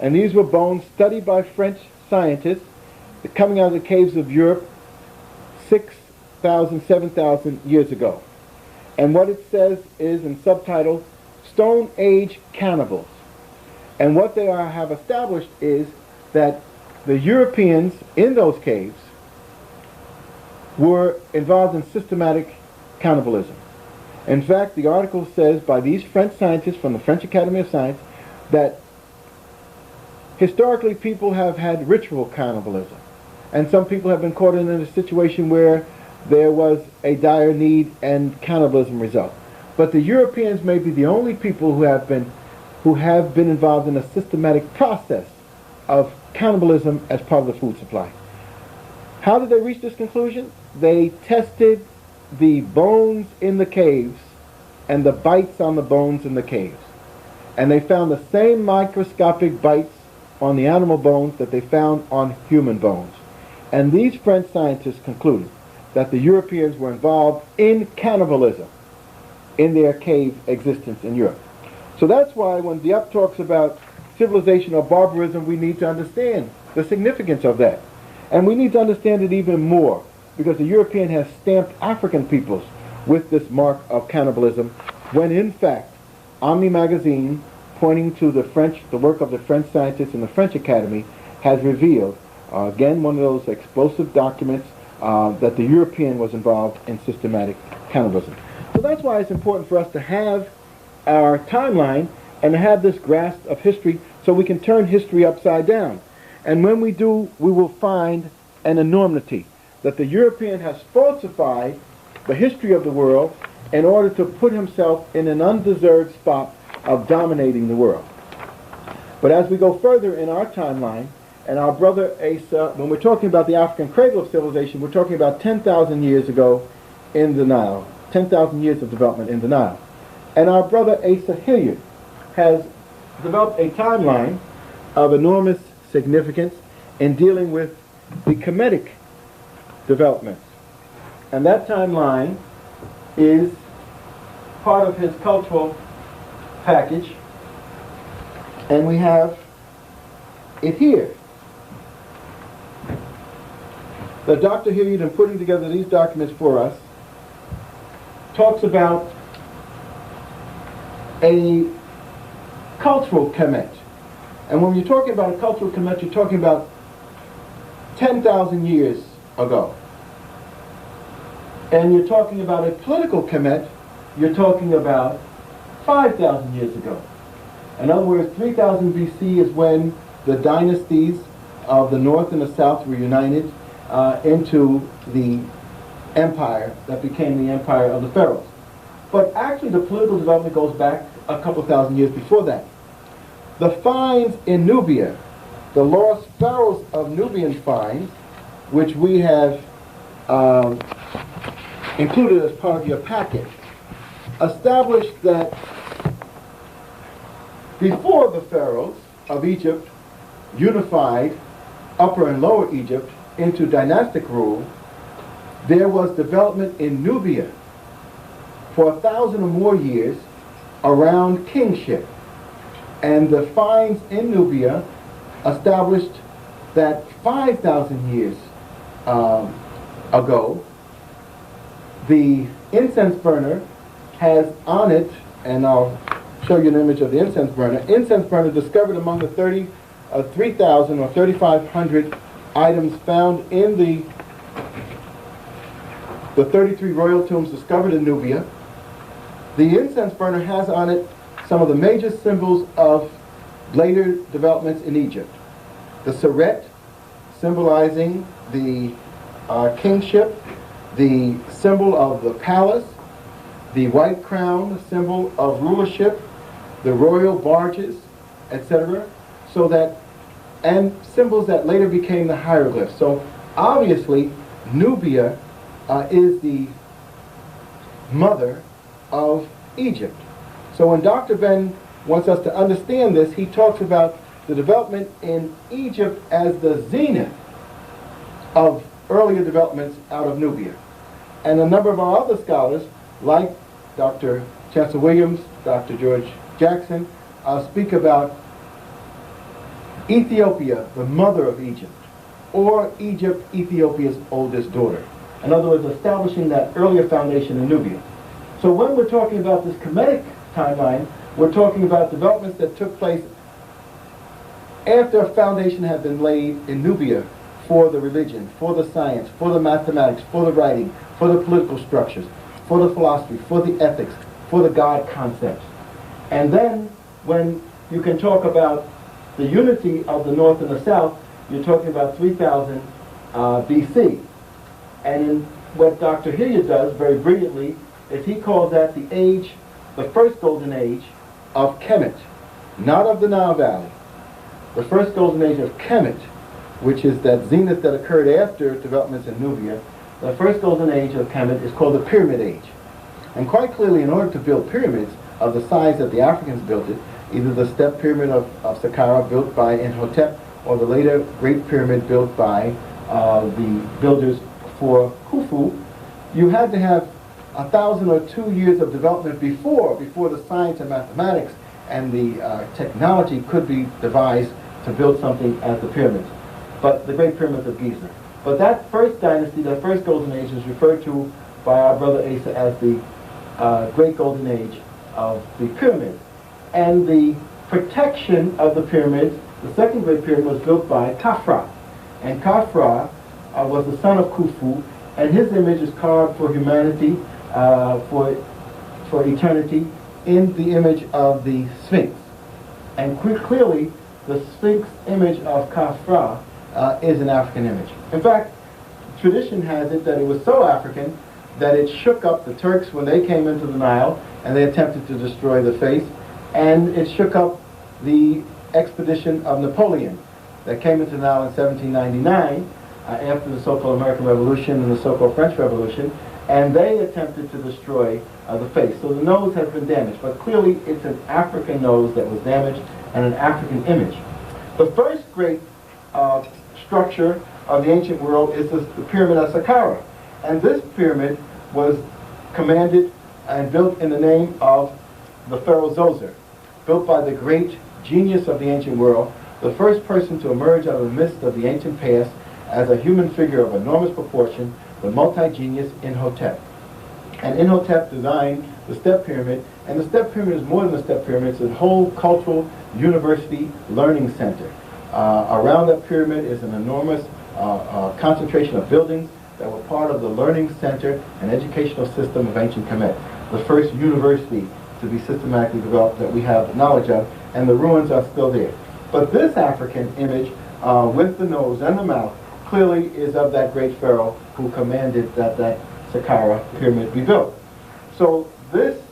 And these were bones studied by French scientists coming out of the caves of Europe 6,000, 7,000 years ago. And what it says is in subtitle, Stone Age Cannibals. And what they have established is that the Europeans in those caves were involved in systematic cannibalism. In fact, the article says by these French scientists from the French Academy of Science that historically people have had ritual cannibalism. And some people have been caught in a situation where there was a dire need and cannibalism result. But the Europeans may be the only people who have been involved in a systematic process of cannibalism as part of the food supply. How did they reach this conclusion? They tested the bones in the caves and the bites on the bones in the caves. And they found the same microscopic bites on the animal bones that they found on human bones. And these French scientists concluded that the Europeans were involved in cannibalism in their cave existence in Europe. So that's why when Diop talks about civilization or barbarism, we need to understand the significance of that. And we need to understand it even more because the European has stamped African peoples with this mark of cannibalism when in fact Omni magazine, pointing to the work of the French scientists in the French Academy, has revealed, again, one of those explosive documents that the European was involved in systematic cannibalism. So that's why it's important for us to have our timeline and to have this grasp of history so we can turn history upside down. And when we do, we will find an enormity that the European has falsified the history of the world in order to put himself in an undeserved spot of dominating the world. But as we go further in our timeline, and our brother Asa, when we're talking about the African cradle of civilization, we're talking about 10,000 years ago in the Nile, 10,000 years of development in the Nile. And our brother Asa Hilliard has developed a timeline of enormous significance in dealing with the Kemetic developments. And that timeline is part of his cultural package, and we have it here. The Dr. Hilliard, in putting together these documents for us, talks about a cultural Kemet. And when you're talking about a cultural Kemet, you're talking about 10,000 years ago. And you're talking about a political Kemet, you're talking about 5,000 years ago. In other words, 3000 BC is when the dynasties of the north and the south were united into the empire that became the empire of the pharaohs. But actually the political development goes back a couple thousand years before that. The finds in Nubia, the lost pharaohs of Nubian finds, which we have included as part of your packet, established that before the pharaohs of Egypt unified Upper and Lower Egypt into dynastic rule, there was development in Nubia for 1,000 or more years around kingship. And the finds in Nubia established that 5,000 years ago, the incense burner has on it, and I'll show you an image of the incense burner discovered among the 3,000 or 3,500 items found in the 33 royal tombs discovered in Nubia. The incense burner has on it some of the major symbols of later developments in Egypt. The saret, symbolizing the kingship, the symbol of the palace, the white crown, the symbol of rulership, the royal barges, etc. And symbols that later became the hieroglyphs. So obviously, Nubia is the mother of Egypt. So when Dr. Ben wants us to understand this, he talks about the development in Egypt as the zenith of earlier developments out of Nubia. And a number of our other scholars, like Dr. Chancellor Williams, Dr. George Jackson, speak about Ethiopia, the mother of Egypt, or Egypt, Ethiopia's oldest daughter. In other words, establishing that earlier foundation in Nubia. So when we're talking about this Kemetic timeline, we're talking about developments that took place after a foundation had been laid in Nubia for the religion, for the science, for the mathematics, for the writing, for the political structures, for the philosophy, for the ethics, for the God concepts. And then when you can talk about the unity of the North and the South, you're talking about 3000 BC. And in what Dr. Hilliard does very brilliantly is he calls that the age, the first golden age of Kemet, not of the Nile Valley. The first golden age of Kemet, which is that zenith that occurred after developments in Nubia, the first golden age of Kemet is called the Pyramid Age. And quite clearly, in order to build pyramids of the size that the Africans built it, either the step pyramid of Saqqara built by Imhotep, or the later Great Pyramid built by the builders for Khufu, you had to have 1,000 or 2 years of development before the science and mathematics and the technology could be devised to build something as the pyramids, but the Great Pyramids of Giza. But that first dynasty, that first golden age, is referred to by our brother Asa as the Great Golden Age of the pyramids. And the protection of the pyramids, the second Great Pyramid, was built by Khafra. And Khafra was the son of Khufu, and his image is carved for humanity, for eternity, in the image of the Sphinx. And clearly, the Sphinx image of Khafra is an African image. In fact, tradition has it that it was so African that it shook up the Turks when they came into the Nile and they attempted to destroy the face, and it shook up the expedition of Napoleon that came into the Nile in 1799 after the so-called American Revolution and the so-called French Revolution, and they attempted to destroy the face. So the nose has been damaged, but clearly it's an African nose that was damaged and an African image. The first great structure of the ancient world is the Pyramid of Saqqara. And this pyramid was commanded and built in the name of the Pharaoh Zoser, built by the great genius of the ancient world, the first person to emerge out of the midst of the ancient past as a human figure of enormous proportion, the multi-genius Imhotep. And Imhotep designed the step pyramid, and the step pyramid is more than a step pyramid, it's a whole cultural university learning center. Around that pyramid is an enormous concentration of buildings that were part of the learning center and educational system of ancient Kemet, the first university to be systematically developed that we have knowledge of, and the ruins are still there. But this African image, with the nose and the mouth, clearly is of that great pharaoh who commanded that Saqqara pyramid be built. So this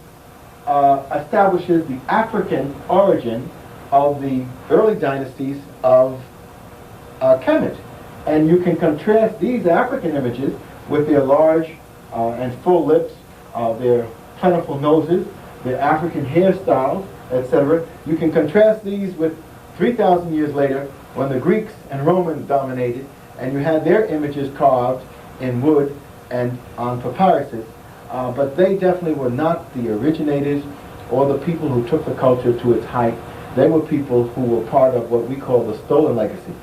establishes the African origin of the early dynasties of Kemet. And you can contrast these African images with their large and full lips, their plentiful noses, their African hairstyles, etc. You can contrast these with 3,000 years later when the Greeks and Romans dominated and you had their images carved in wood and on papyruses. But they definitely were not the originators or the people who took the culture to its height. They were people who were part of what we call the stolen legacy,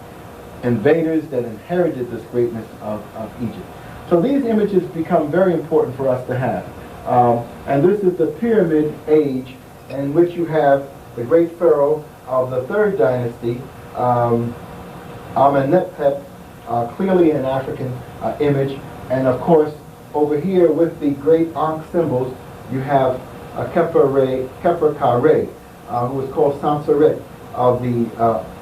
invaders that inherited this greatness of Egypt. So these images become very important for us to have. And this is the Pyramid Age, in which you have the great pharaoh of the third dynasty, Amenhotep, clearly an African image. And of course, over here with the great Ankh symbols, you have Khepra Ka-Re, who is called Sanseret of the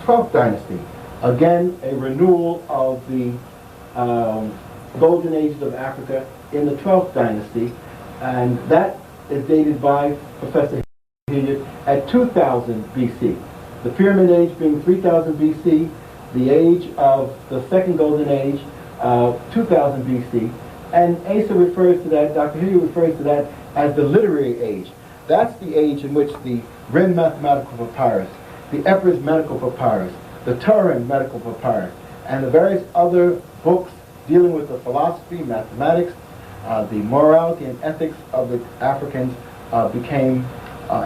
12th dynasty. Again, a renewal of the golden ages of Africa in the 12th dynasty, and that is dated by Professor Hilliard at 2000 BC. The Pyramid Age being 3000 BC, the age of the second golden age, 2000 BC, and Asa refers to that, Dr. Hilliard refers to that as the literary age. That's the age in which the Ren mathematical papyrus, the Epirus medical papyrus, the Turin medical papyrus, and the various other books dealing with the philosophy, mathematics, the morality and ethics of the Africans became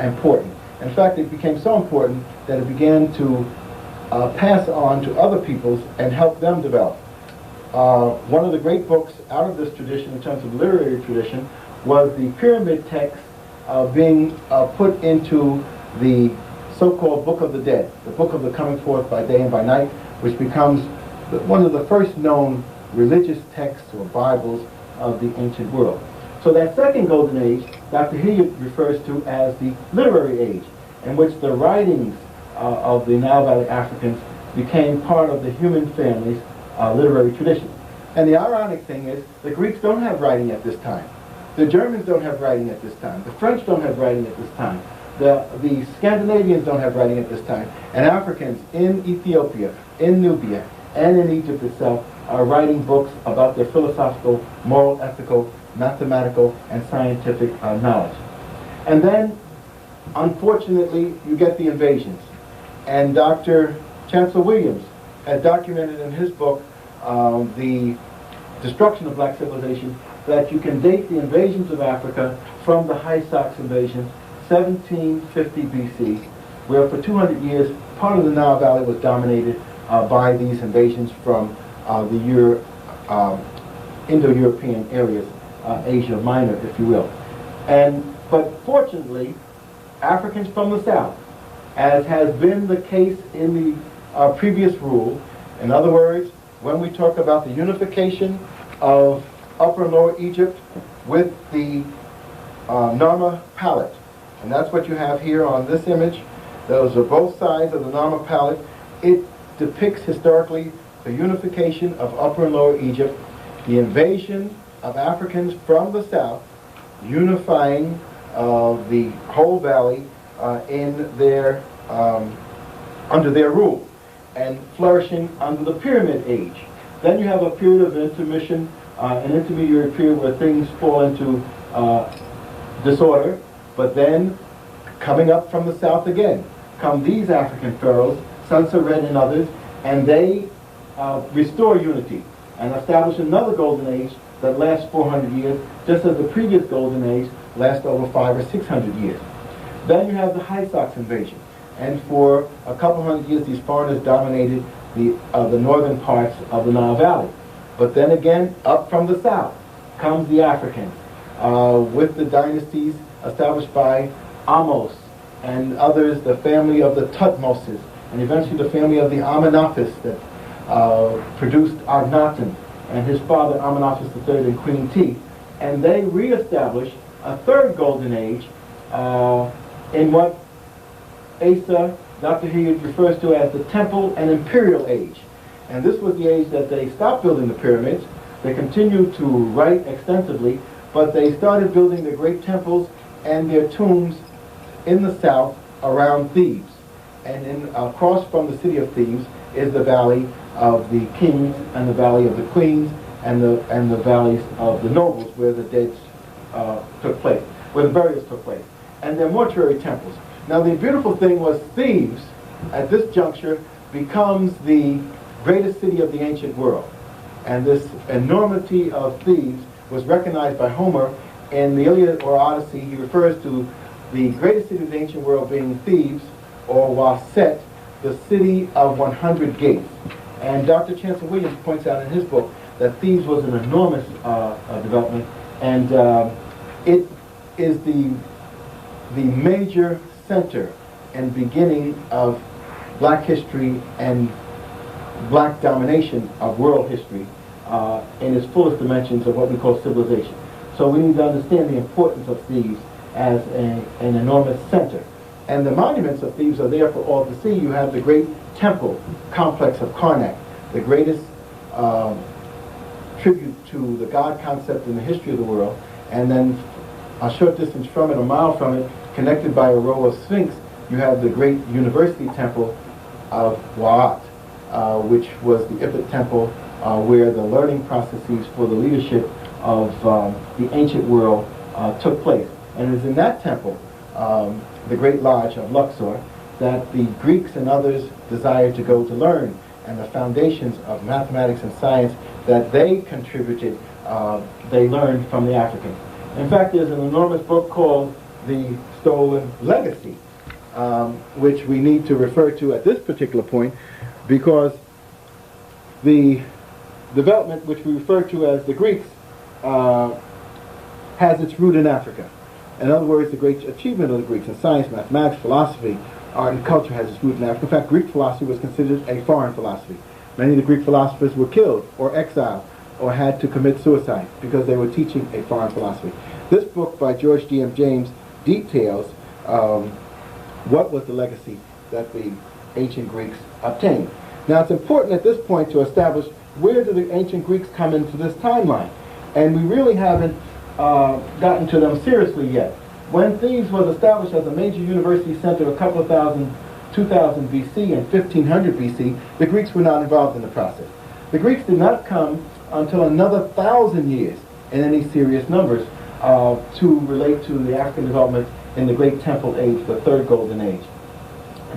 important. In fact, it became so important that it began to pass on to other peoples and help them develop. One of the great books out of this tradition, in terms of literary tradition, was the pyramid text being put into the so-called Book of the Dead, the Book of the Coming Forth by Day and by Night, which becomes one of the first known religious texts or Bibles of the ancient world. So that second golden age, Dr. Hilliard refers to as the literary age, in which the writings of the Nile Valley Africans became part of the human family's literary tradition. And the ironic thing is, the Greeks don't have writing at this time. The Germans don't have writing at this time. The French don't have writing at this time. The Scandinavians don't have writing at this time. And Africans in Ethiopia, in Nubia, and in Egypt itself are writing books about their philosophical, moral, ethical, mathematical, and scientific knowledge. And then, unfortunately, you get the invasions. And Dr. Chancellor Williams has documented in his book, The Destruction of Black Civilization, that you can date the invasions of Africa from the High Sox invasion, 1750 BC, where for 200 years, part of the Nile Valley was dominated by these invasions from the Indo-European areas, Asia Minor, if you will. But fortunately, Africans from the South, as has been the case in the previous rule, in other words, when we talk about the unification of Upper and Lower Egypt with the Narma palette, and that's what you have here on this image. Those are both sides of the Narma palette. It depicts historically the unification of Upper and Lower Egypt, the invasion of Africans from the south, unifying the whole valley in their under their rule, and flourishing under the Pyramid Age. Then you have a period of intermission, an intermediary period where things fall into disorder, but then coming up from the south again come these African pharaohs, Senusret and others, and they restore unity and establish another golden age that lasts 400 years, just as the previous golden age lasts over 500 or 600 years. Then you have the High Sox invasion, and for a couple hundred years these foreigners dominated the northern parts of the Nile Valley. But then again, up from the south comes the Africans, with the dynasties established by Amos and others, the family of the Tutmoses, and eventually the family of the Amenaphis that produced Akhenaten and his father Amenaphis III and Queen T. And they reestablish a third golden age in what Asa, Dr. Hilliard, refers to as the Temple and Imperial Age. And this was the age that they stopped building the pyramids. They continued to write extensively, but they started building their great temples and their tombs in the south around Thebes. And across from the city of Thebes is the valley of the kings and the valley of the queens and the valleys of the nobles where the deads took place, where the burials took place. And their mortuary temples. Now the beautiful thing was Thebes, at this juncture, becomes the greatest city of the ancient world. And this enormity of Thebes was recognized by Homer in the Iliad or Odyssey. He refers to the greatest city of the ancient world being Thebes, or Waset, the city of 100 gates. And Dr. Chancellor Williams points out in his book that Thebes was an enormous development, and it is the major center and beginning of black history and black domination of world history in its fullest dimensions of what we call civilization. So we need to understand the importance of Thebes as an enormous center. And the monuments of Thebes are there for all to see. You have the great temple complex of Karnak, the greatest tribute to the God concept in the history of the world. And then a short distance from it, a mile from it, connected by a row of sphinx, you have the great university temple of Wa'at, which was the Ifrit temple where the learning processes for the leadership of the ancient world took place. And it is in that temple, the Great Lodge of Luxor, that the Greeks and others desired to go to learn, and the foundations of mathematics and science that they contributed, they learned from the Africans. In fact, there's an enormous book called The Stolen Legacy, which we need to refer to at this particular point, because the development, which we refer to as the Greeks, has its root in Africa. In other words, the great achievement of the Greeks in science, mathematics, philosophy, art, and culture has its root in Africa. In fact, Greek philosophy was considered a foreign philosophy. Many of the Greek philosophers were killed or exiled or had to commit suicide because they were teaching a foreign philosophy. This book by George D.M. James details what was the legacy that the ancient Greeks obtained. Now, it's important at this point to establish where do the ancient Greeks come into this timeline. And we really haven't gotten to them seriously yet. When Thebes was established as a major university center a couple of 2000 BC and 1500 BC, the Greeks were not involved in the process. The Greeks did not come until another 1,000 years in any serious numbers to relate to the African development in the Great Temple Age, the Third Golden Age.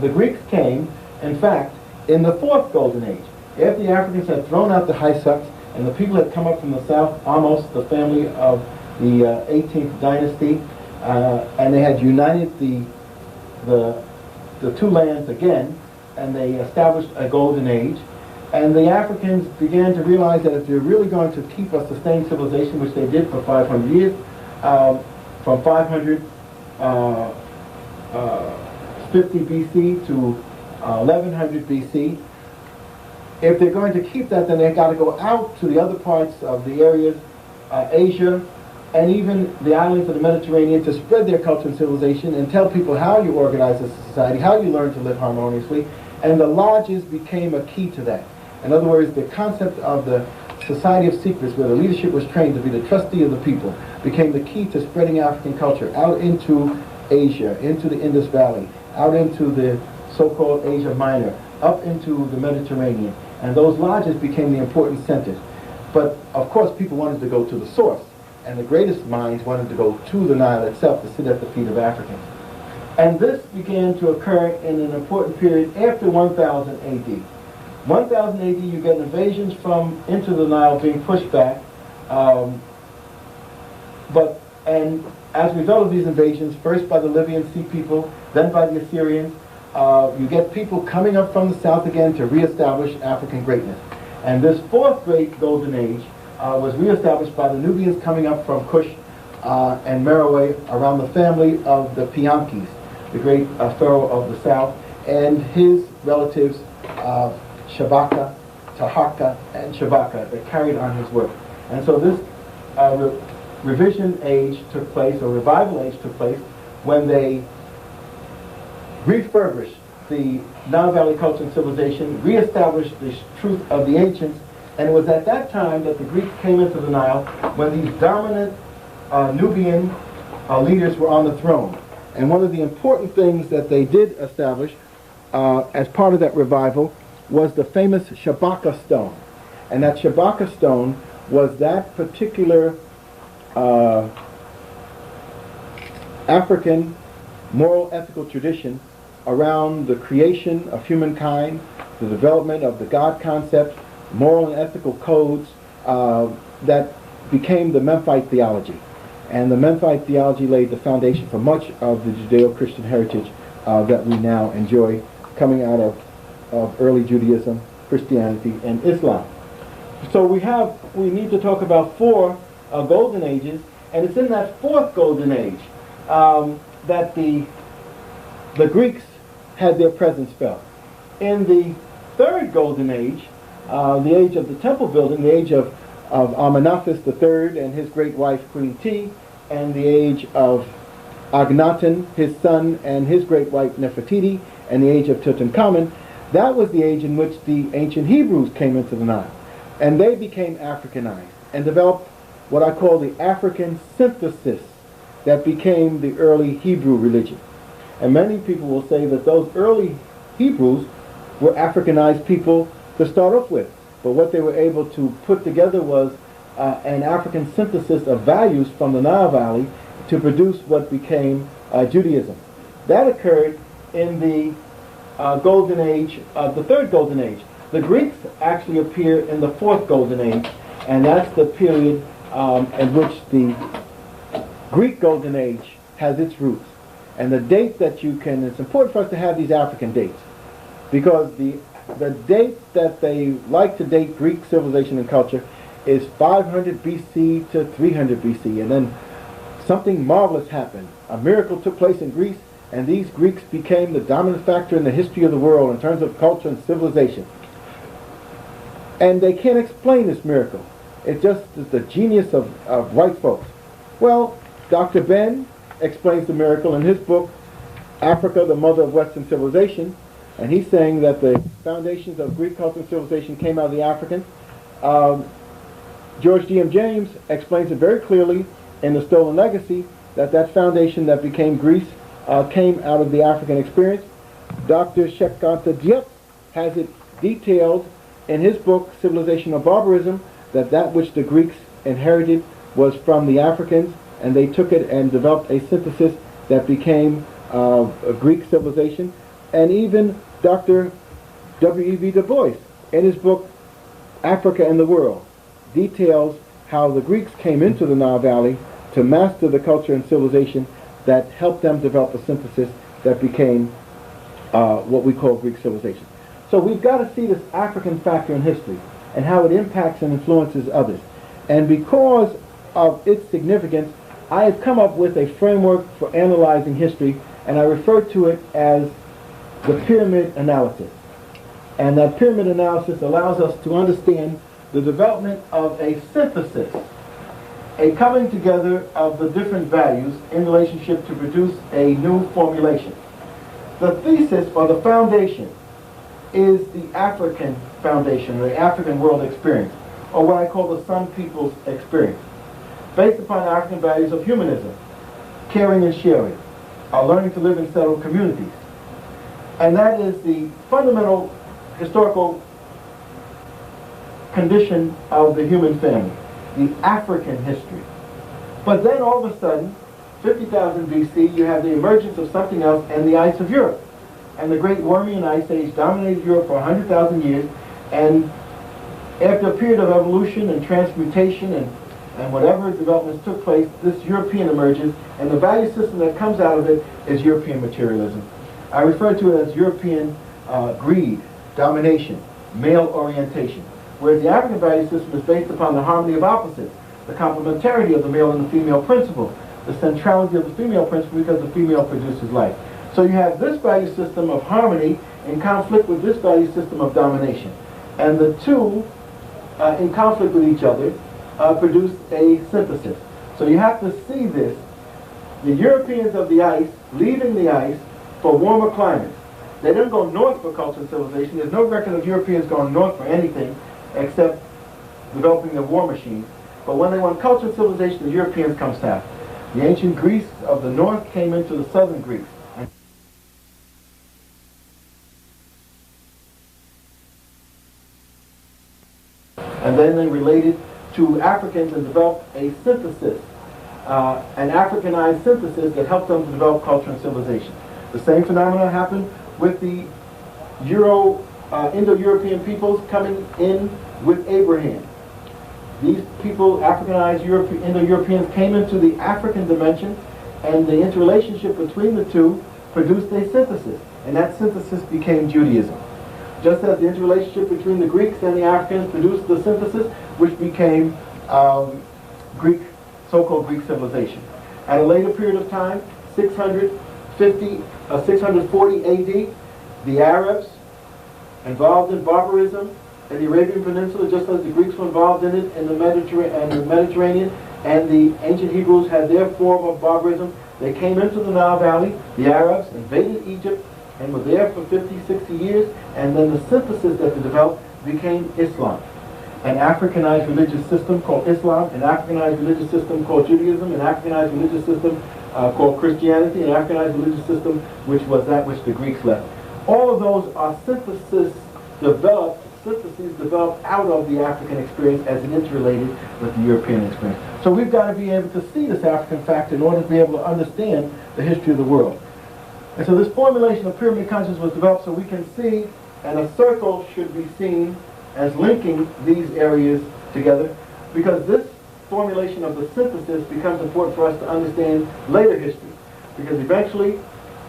The Greeks came, in fact, in the Fourth Golden Age, after the Africans had thrown out the Hysups and the people had come up from the south, almost the family of the 18th dynasty, and they had united the two lands again, and they established a golden age. And the Africans began to realize that if they're really going to keep a sustained civilization, which they did for 500 years, from 550 BC to 1100 BC, if they're going to keep that, then they've got to go out to the other parts of the areas, Asia, and even the islands of the Mediterranean, to spread their culture and civilization and tell people how you organize a society, how you learn to live harmoniously. And the lodges became a key to that. In other words, the concept of the Society of Secrets, where the leadership was trained to be the trustee of the people, became the key to spreading African culture out into Asia, into the Indus Valley, out into the so-called Asia Minor, up into the Mediterranean. And those lodges became the important centers. But, of course, people wanted to go to the source. And the greatest minds wanted to go to the Nile itself to sit at the feet of Africans. And this began to occur in an important period after 1000 AD. 1000 AD, you get invasions from into the Nile being pushed back. And as a result of these invasions, first by the Libyan Sea people, then by the Assyrians, you get people coming up from the south again to reestablish African greatness. And this fourth great golden age was reestablished by the Nubians coming up from Kush and Meroe around the family of the Piankis, the great pharaoh of the south, and his relatives Shabaka, Taharka, and Shabaka that carried on his work. And so this revision age took place, or revival age took place, when they refurbished the Nile Valley culture and civilization, reestablished the truth of the ancients. And it was at that time that the Greeks came into the Nile, when these dominant Nubian leaders were on the throne. And one of the important things that they did establish as part of that revival was the famous Shabaka stone. And that Shabaka stone was that particular African moral ethical tradition around the creation of humankind, the development of the God concept, moral and ethical codes that became the Memphite theology. And the Memphite theology laid the foundation for much of the Judeo-Christian heritage that we now enjoy coming out of early Judaism, Christianity, and Islam. So we need to talk about four golden ages, and it's in that fourth golden age that the Greeks had their presence felt. In the third golden age, the age of the temple building, the age of Amenhotep III and his great wife Queen T, and the age of Akhenaten, his son, and his great wife Nefertiti, and the age of Tutankhamun, that was the age in which the ancient Hebrews came into the Nile. And they became Africanized and developed what I call the African synthesis that became the early Hebrew religion. And many people will say that those early Hebrews were Africanized people to start off with. But what they were able to put together was an African synthesis of values from the Nile Valley to produce what became Judaism. That occurred in the golden age, the third golden age. The Greeks actually appear in the fourth golden age, and that's the period in which the Greek golden age has its roots. And the date that you can, it's important for us to have these African dates, because the date that they like to date Greek civilization and culture is 500 BC to 300 BC. And then something marvelous happened. A miracle took place in Greece, and these Greeks became the dominant factor in the history of the world in terms of culture and civilization. And they can't explain this miracle. It's just the genius of white folks. Well, Dr. Ben explains the miracle in his book, Africa, the Mother of Western Civilization, and he's saying that the foundations of Greek culture and civilization came out of the Africans. George D.M. James explains it very clearly in The Stolen Legacy that foundation that became Greece came out of the African experience. Dr. Shekanta Diep has it detailed in his book, Civilization of Barbarism, that which the Greeks inherited was from the Africans, and they took it and developed a synthesis that became a Greek civilization. And even Dr. W.E.B. Du Bois, in his book, Africa and the World, details how the Greeks came into the Nile Valley to master the culture and civilization that helped them develop a synthesis that became what we call Greek civilization. So we've got to see this African factor in history and how it impacts and influences others. And because of its significance, I have come up with a framework for analyzing history, and I refer to it as the pyramid analysis. And that pyramid analysis allows us to understand the development of a synthesis, a coming together of the different values in relationship to produce a new formulation. The thesis, or the foundation, is the African foundation, the African world experience, or what I call the Sun People's experience, based upon African values of humanism, caring and sharing, learning to live in settled communities. And that is the fundamental historical condition of the human family, the African history. But then all of a sudden, 50,000 BC, you have the emergence of something else and the ice of Europe. And the great Wormian Ice Age dominated Europe for 100,000 years, and after a period of evolution and transmutation and whatever developments took place, this European emerges, and the value system that comes out of it is European materialism. I refer to it as European greed, domination, male orientation, whereas the African value system is based upon the harmony of opposites, the complementarity of the male and the female principle, the centrality of the female principle because the female produces life. So you have this value system of harmony in conflict with this value system of domination. And the two, in conflict with each other, produce a synthesis. So you have to see this. The Europeans of the ice leaving the ice for warmer climates. They didn't go north for culture and civilization. There's no record of Europeans going north for anything except developing the war machine. But when they want culture and civilization, the Europeans come south. The ancient Greeks of the north came into the southern Greeks. And then they related to Africans and developed a synthesis, an Africanized synthesis that helped them to develop culture and civilization. The same phenomena happened with the Indo-European peoples coming in with Abraham. These people, Africanized Indo-Europeans, came into the African dimension, and the interrelationship between the two produced a synthesis, and that synthesis became Judaism. Just as the interrelationship between the Greeks and the Africans produced the synthesis, which became Greek, so-called Greek civilization. At a later period of time, 640 AD, the Arabs involved in barbarism in the Arabian Peninsula, just as the Greeks were involved in it in the Mediterranean, and the ancient Hebrews had their form of barbarism. They came into the Nile Valley, the Arabs invaded Egypt, and were there for 50, 60 years, and then the synthesis that they developed became Islam. An Africanized religious system called Islam, an Africanized religious system called Judaism, an Africanized religious system called Christianity, an Africanized religious system which was that which the Greeks left. All of those are syntheses developed out of the African experience as it interrelated with the European experience. So we've got to be able to see this African factor in order to be able to understand the history of the world. And so this formulation of pyramid consciousness was developed so we can see, and a circle should be seen as linking these areas together, because this formulation of the synthesis becomes important for us to understand later history. because eventually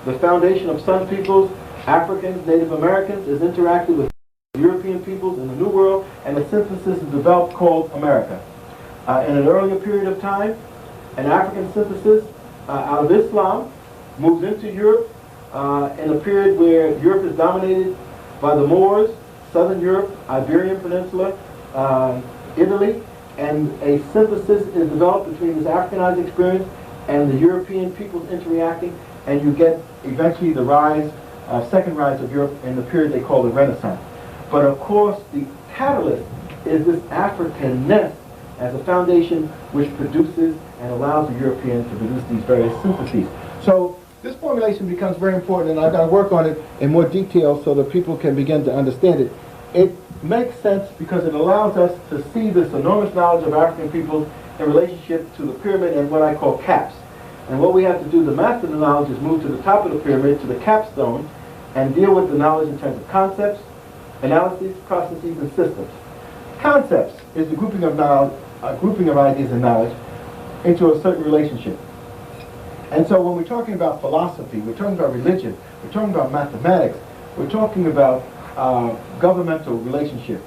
the foundation of Sun peoples, Africans, Native Americans, is interacted with European peoples in the New World, and a synthesis is developed called America. In an earlier period of time, an African synthesis out of Islam moves into Europe in a period where Europe is dominated by the Moors, Southern Europe, Iberian Peninsula, Italy, and a synthesis is developed between this Africanized experience and the European peoples interacting, and you get eventually the rise, second rise of Europe in the period they call the Renaissance. But of course, the catalyst is this Africanness as a foundation which produces and allows the Europeans to produce these various syntheses. So this formulation becomes very important, and I've got to work on it in more detail so that people can begin to understand it. It makes sense because it allows us to see this enormous knowledge of African peoples in relationship to the pyramid and what I call caps. And what we have to do to master the knowledge is move to the top of the pyramid, to the capstone, and deal with the knowledge in terms of concepts, analyses, processes, and systems. Concepts is the grouping of knowledge, grouping of ideas and knowledge into a certain relationship. And so when we're talking about philosophy, we're talking about religion, we're talking about mathematics, we're talking about governmental relationship,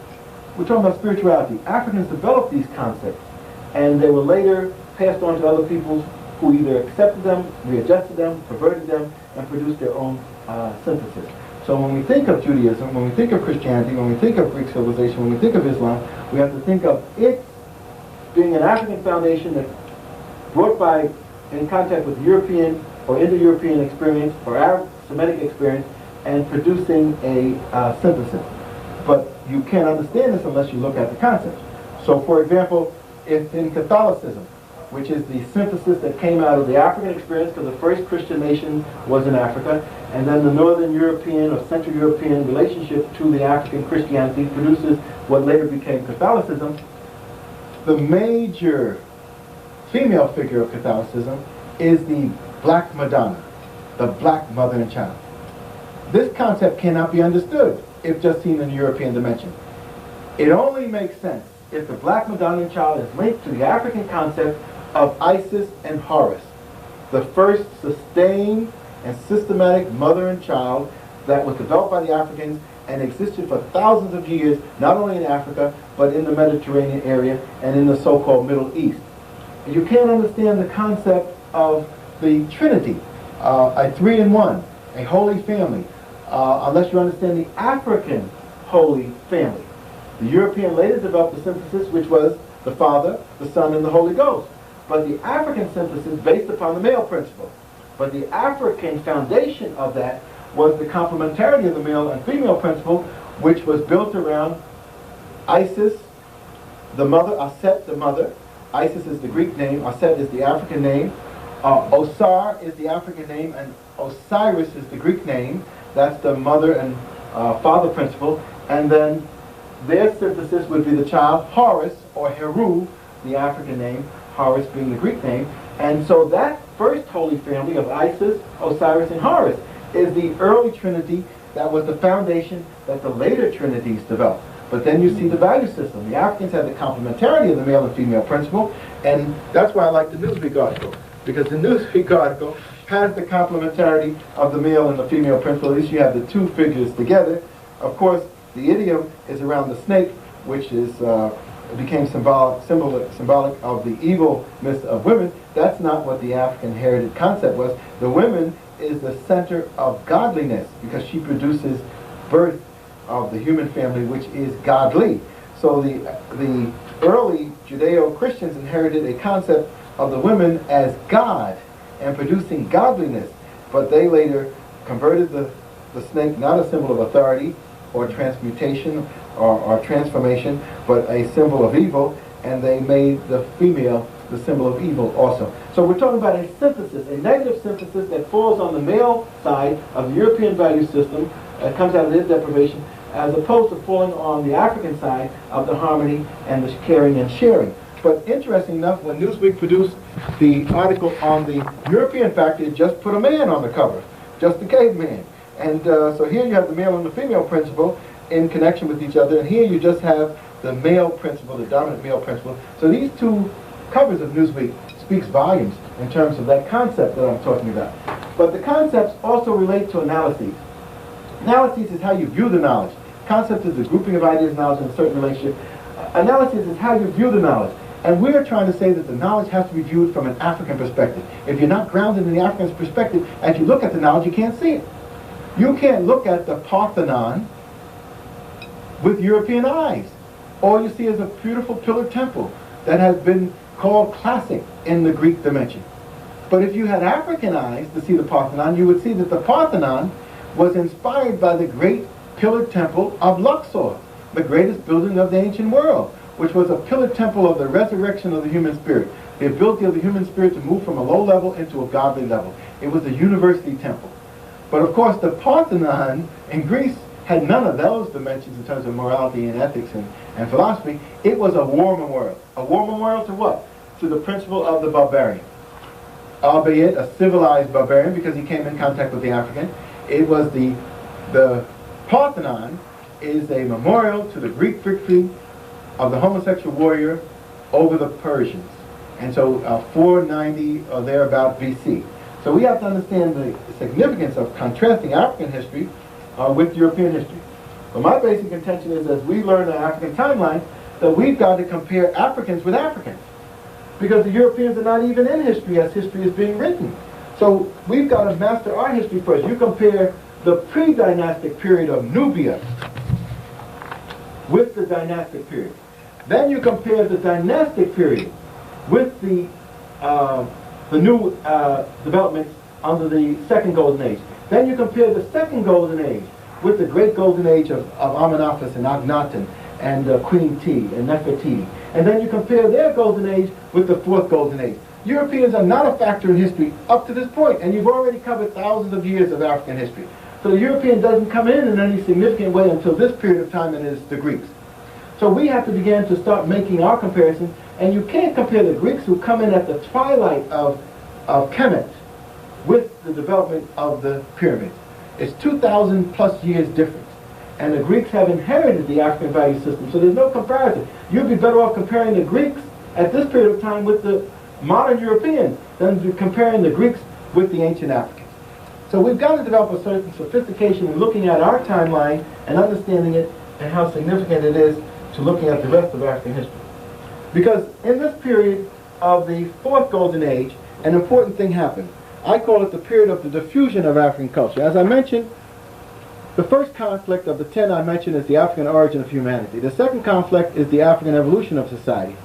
we're talking about spirituality. Africans developed these concepts, and they were later passed on to other peoples who either accepted them, readjusted them, perverted them, and produced their own synthesis. So when we think of Judaism, when we think of Christianity, when we think of Greek civilization, when we think of Islam, we have to think of it being an African foundation that brought by in contact with European or Indo-European experience or Arab Semitic experience and producing a synthesis. But you can't understand this unless you look at the concepts. So for example, if in Catholicism, which is the synthesis that came out of the African experience, because the first Christian nation was in Africa, and then the Northern European or Central European relationship to the African Christianity produces what later became Catholicism. The major female figure of Catholicism is the Black Madonna, the Black Mother and Child. This concept cannot be understood if just seen in the European dimension. It only makes sense if the Black Madonna and Child is linked to the African concept of Isis and Horus, the first sustained and systematic mother and child that was developed by the Africans and existed for thousands of years, not only in Africa, but in the Mediterranean area and in the so-called Middle East. And you can't understand the concept of the Trinity, a three-in-one, a holy family, unless you understand the African holy family. The European later developed the synthesis, which was the Father, the Son, and the Holy Ghost. But the African synthesis based upon the male principle. But the African foundation of that was the complementarity of the male and female principle, which was built around Isis, the mother, Aset, the mother. Isis is the Greek name, Aset is the African name. Osar is the African name, and Osiris is the Greek name. That's the mother and father principle. And then their synthesis would be the child, Horus, or Heru, the African name, Horus being the Greek name. And so that first holy family of Isis, Osiris, and Horus is the early trinity that was the foundation that the later trinities developed. But then you see the value system. The Africans had the complementarity of the male and female principle, and that's why I like the Newsweek article, because the Newsweek article has the complementarity of the male and the female principle. At least you have the two figures together. Of course, the idiom is around the snake, which is became symbolic of the evilness of women. That's not what the African heritage concept was. The women is the center of godliness because she produces birth of the human family, which is godly. So the early Judeo-Christians inherited a concept of the women as God and producing godliness, but they later converted the snake, not a symbol of authority or transmutation or transformation, but a symbol of evil, and they made the female the symbol of evil also. So we're talking about a synthesis, a negative synthesis that falls on the male side of the European value system, comes out of their deprivation, as opposed to falling on the African side of the harmony and the caring and sharing. But interesting enough, when Newsweek produced the article on the European factor, it just put a man on the cover, just a caveman. And so here you have the male and the female principle in connection with each other, and here you just have the male principle, the dominant male principle. So these two covers of Newsweek speaks volumes in terms of that concept that I'm talking about. But the concepts also relate to analyses. Analyses is how you view the knowledge. Concept is the grouping of ideas, knowledge in a certain relationship. Analysis is how you view the knowledge. And we're trying to say that the knowledge has to be viewed from an African perspective. If you're not grounded in the African perspective, as you look at the knowledge, you can't see it. You can't look at the Parthenon with European eyes. All you see is a beautiful pillared temple that has been called classic in the Greek dimension. But if you had African eyes to see the Parthenon, you would see that the Parthenon was inspired by the great pillared temple of Luxor, the greatest building of the ancient world, which was a pillared temple of the resurrection of the human spirit, the ability of the human spirit to move from a low level into a godly level. It was a university temple. But of course, the Parthenon in Greece had none of those dimensions in terms of morality and ethics and philosophy. It was a war memorial. A war memorial to what? To the principle of the barbarian. Albeit a civilized barbarian, because he came in contact with the African. It was the Parthenon is a memorial to the Greek victory of the homosexual warrior over the Persians. And so 490 or thereabout BC. So we have to understand the significance of contrasting African history with European history. But my basic intention is, as we learn the African timeline, that we've got to compare Africans with Africans. Because the Europeans are not even in history as history is being written. So we've got to master our history first. You compare the pre-dynastic period of Nubia with the dynastic period. Then you compare the dynastic period with the new developments under the second golden age. Then you compare the second golden age with the great golden age of Amenhotep and Akhenaten and Queen T and Nefertiti. And then you compare their golden age with the fourth golden age. Europeans are not a factor in history up to this point, and you've already covered thousands of years of African history. So the European doesn't come in any significant way until this period of time, and it's the Greeks. So we have to begin to start making our comparisons, and you can't compare the Greeks who come in at the twilight of Kemet with the development of the pyramids. It's 2,000 plus years difference. And the Greeks have inherited the African value system, so there's no comparison. You'd be better off comparing the Greeks at this period of time with the modern Europeans than comparing the Greeks with the ancient Africans. So we've got to develop a certain sophistication in looking at our timeline and understanding it and how significant it is to looking at the rest of African history. Because in this period of the fourth golden age, an important thing happened. I call it the period of the diffusion of African culture. As I mentioned, the first conflict of the 10 I mentioned is the African origin of humanity. The second conflict is the African evolution of society.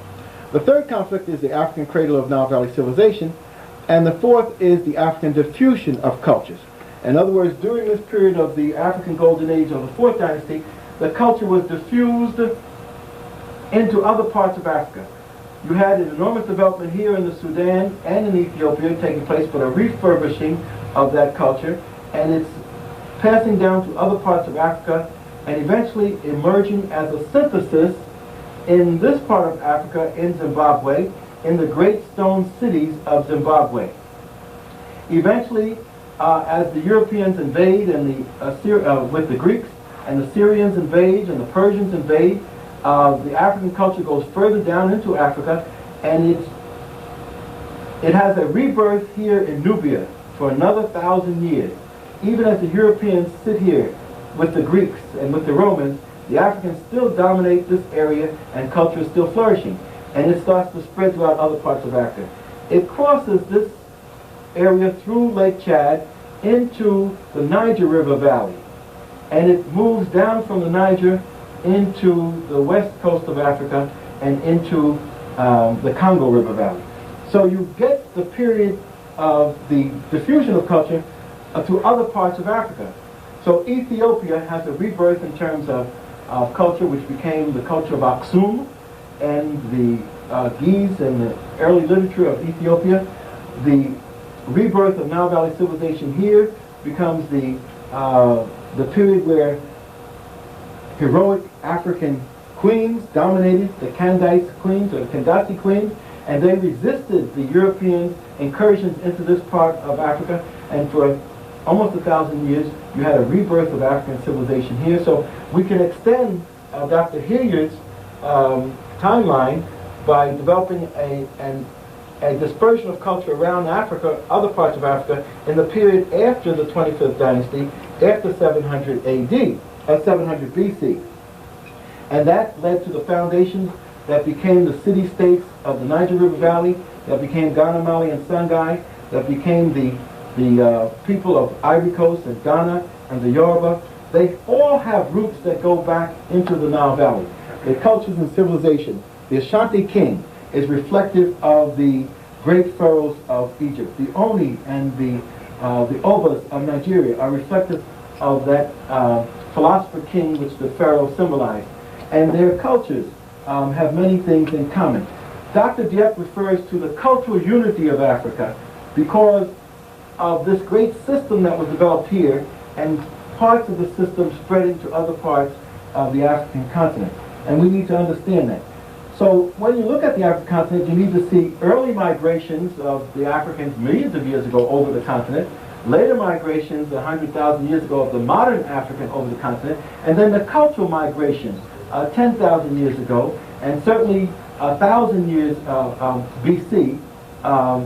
The third conflict is the African cradle of Nile Valley civilization. And the fourth is the African diffusion of cultures. In other words, during this period of the African golden age of the fourth dynasty, the culture was diffused into other parts of Africa. You had an enormous development here in the Sudan and in Ethiopia taking place, but a refurbishing of that culture, and it's passing down to other parts of Africa and eventually emerging as a synthesis in this part of Africa, in Zimbabwe, in the great stone cities of Zimbabwe. Eventually, as the Europeans invade and with the Greeks and the Syrians invade and the Persians invade, the African culture goes further down into Africa, and it has a rebirth here in Nubia for another 1,000 years. Even as the Europeans sit here with the Greeks and with the Romans, the Africans still dominate this area and culture is still flourishing. And it starts to spread throughout other parts of Africa. It crosses this area through Lake Chad into the Niger River Valley. And it moves down from the Niger into the west coast of Africa and into the Congo River Valley. So you get the period of the diffusion of culture to other parts of Africa. So Ethiopia has a rebirth in terms of culture, which became the culture of Aksum and the Ge'ez and the early literature of Ethiopia. The rebirth of Nile Valley civilization here becomes the period where heroic African queens dominated the Kandite queens or the Kandasi queens, and they resisted the European incursions into this part of Africa, and for almost 1,000 years you had a rebirth of African civilization here. So we can extend Dr. Hilliard's timeline by developing a dispersion of culture around Africa, other parts of Africa, in the period after the 25th dynasty, after 700 AD, 700 BC. And that led to the foundations that became the city-states of the Niger River Valley, that became Ghana, Mali, and Songhai, that became the people of Ivory Coast and Ghana and the Yoruba. They all have roots that go back into the Nile Valley. Their cultures and civilization. The Ashanti king is reflective of the great pharaohs of Egypt. The Oni and the Obas of Nigeria are reflective of that philosopher king which the pharaoh symbolized. And their cultures have many things in common. Dr. Diep refers to the cultural unity of Africa because of this great system that was developed here and parts of the system spreading to other parts of the African continent. And we need to understand that. So when you look at the African continent, you need to see early migrations of the Africans millions of years ago over the continent, later migrations 100,000 years ago of the modern African over the continent, and then the cultural migrations 10,000 years ago, and certainly 1,000 years BC,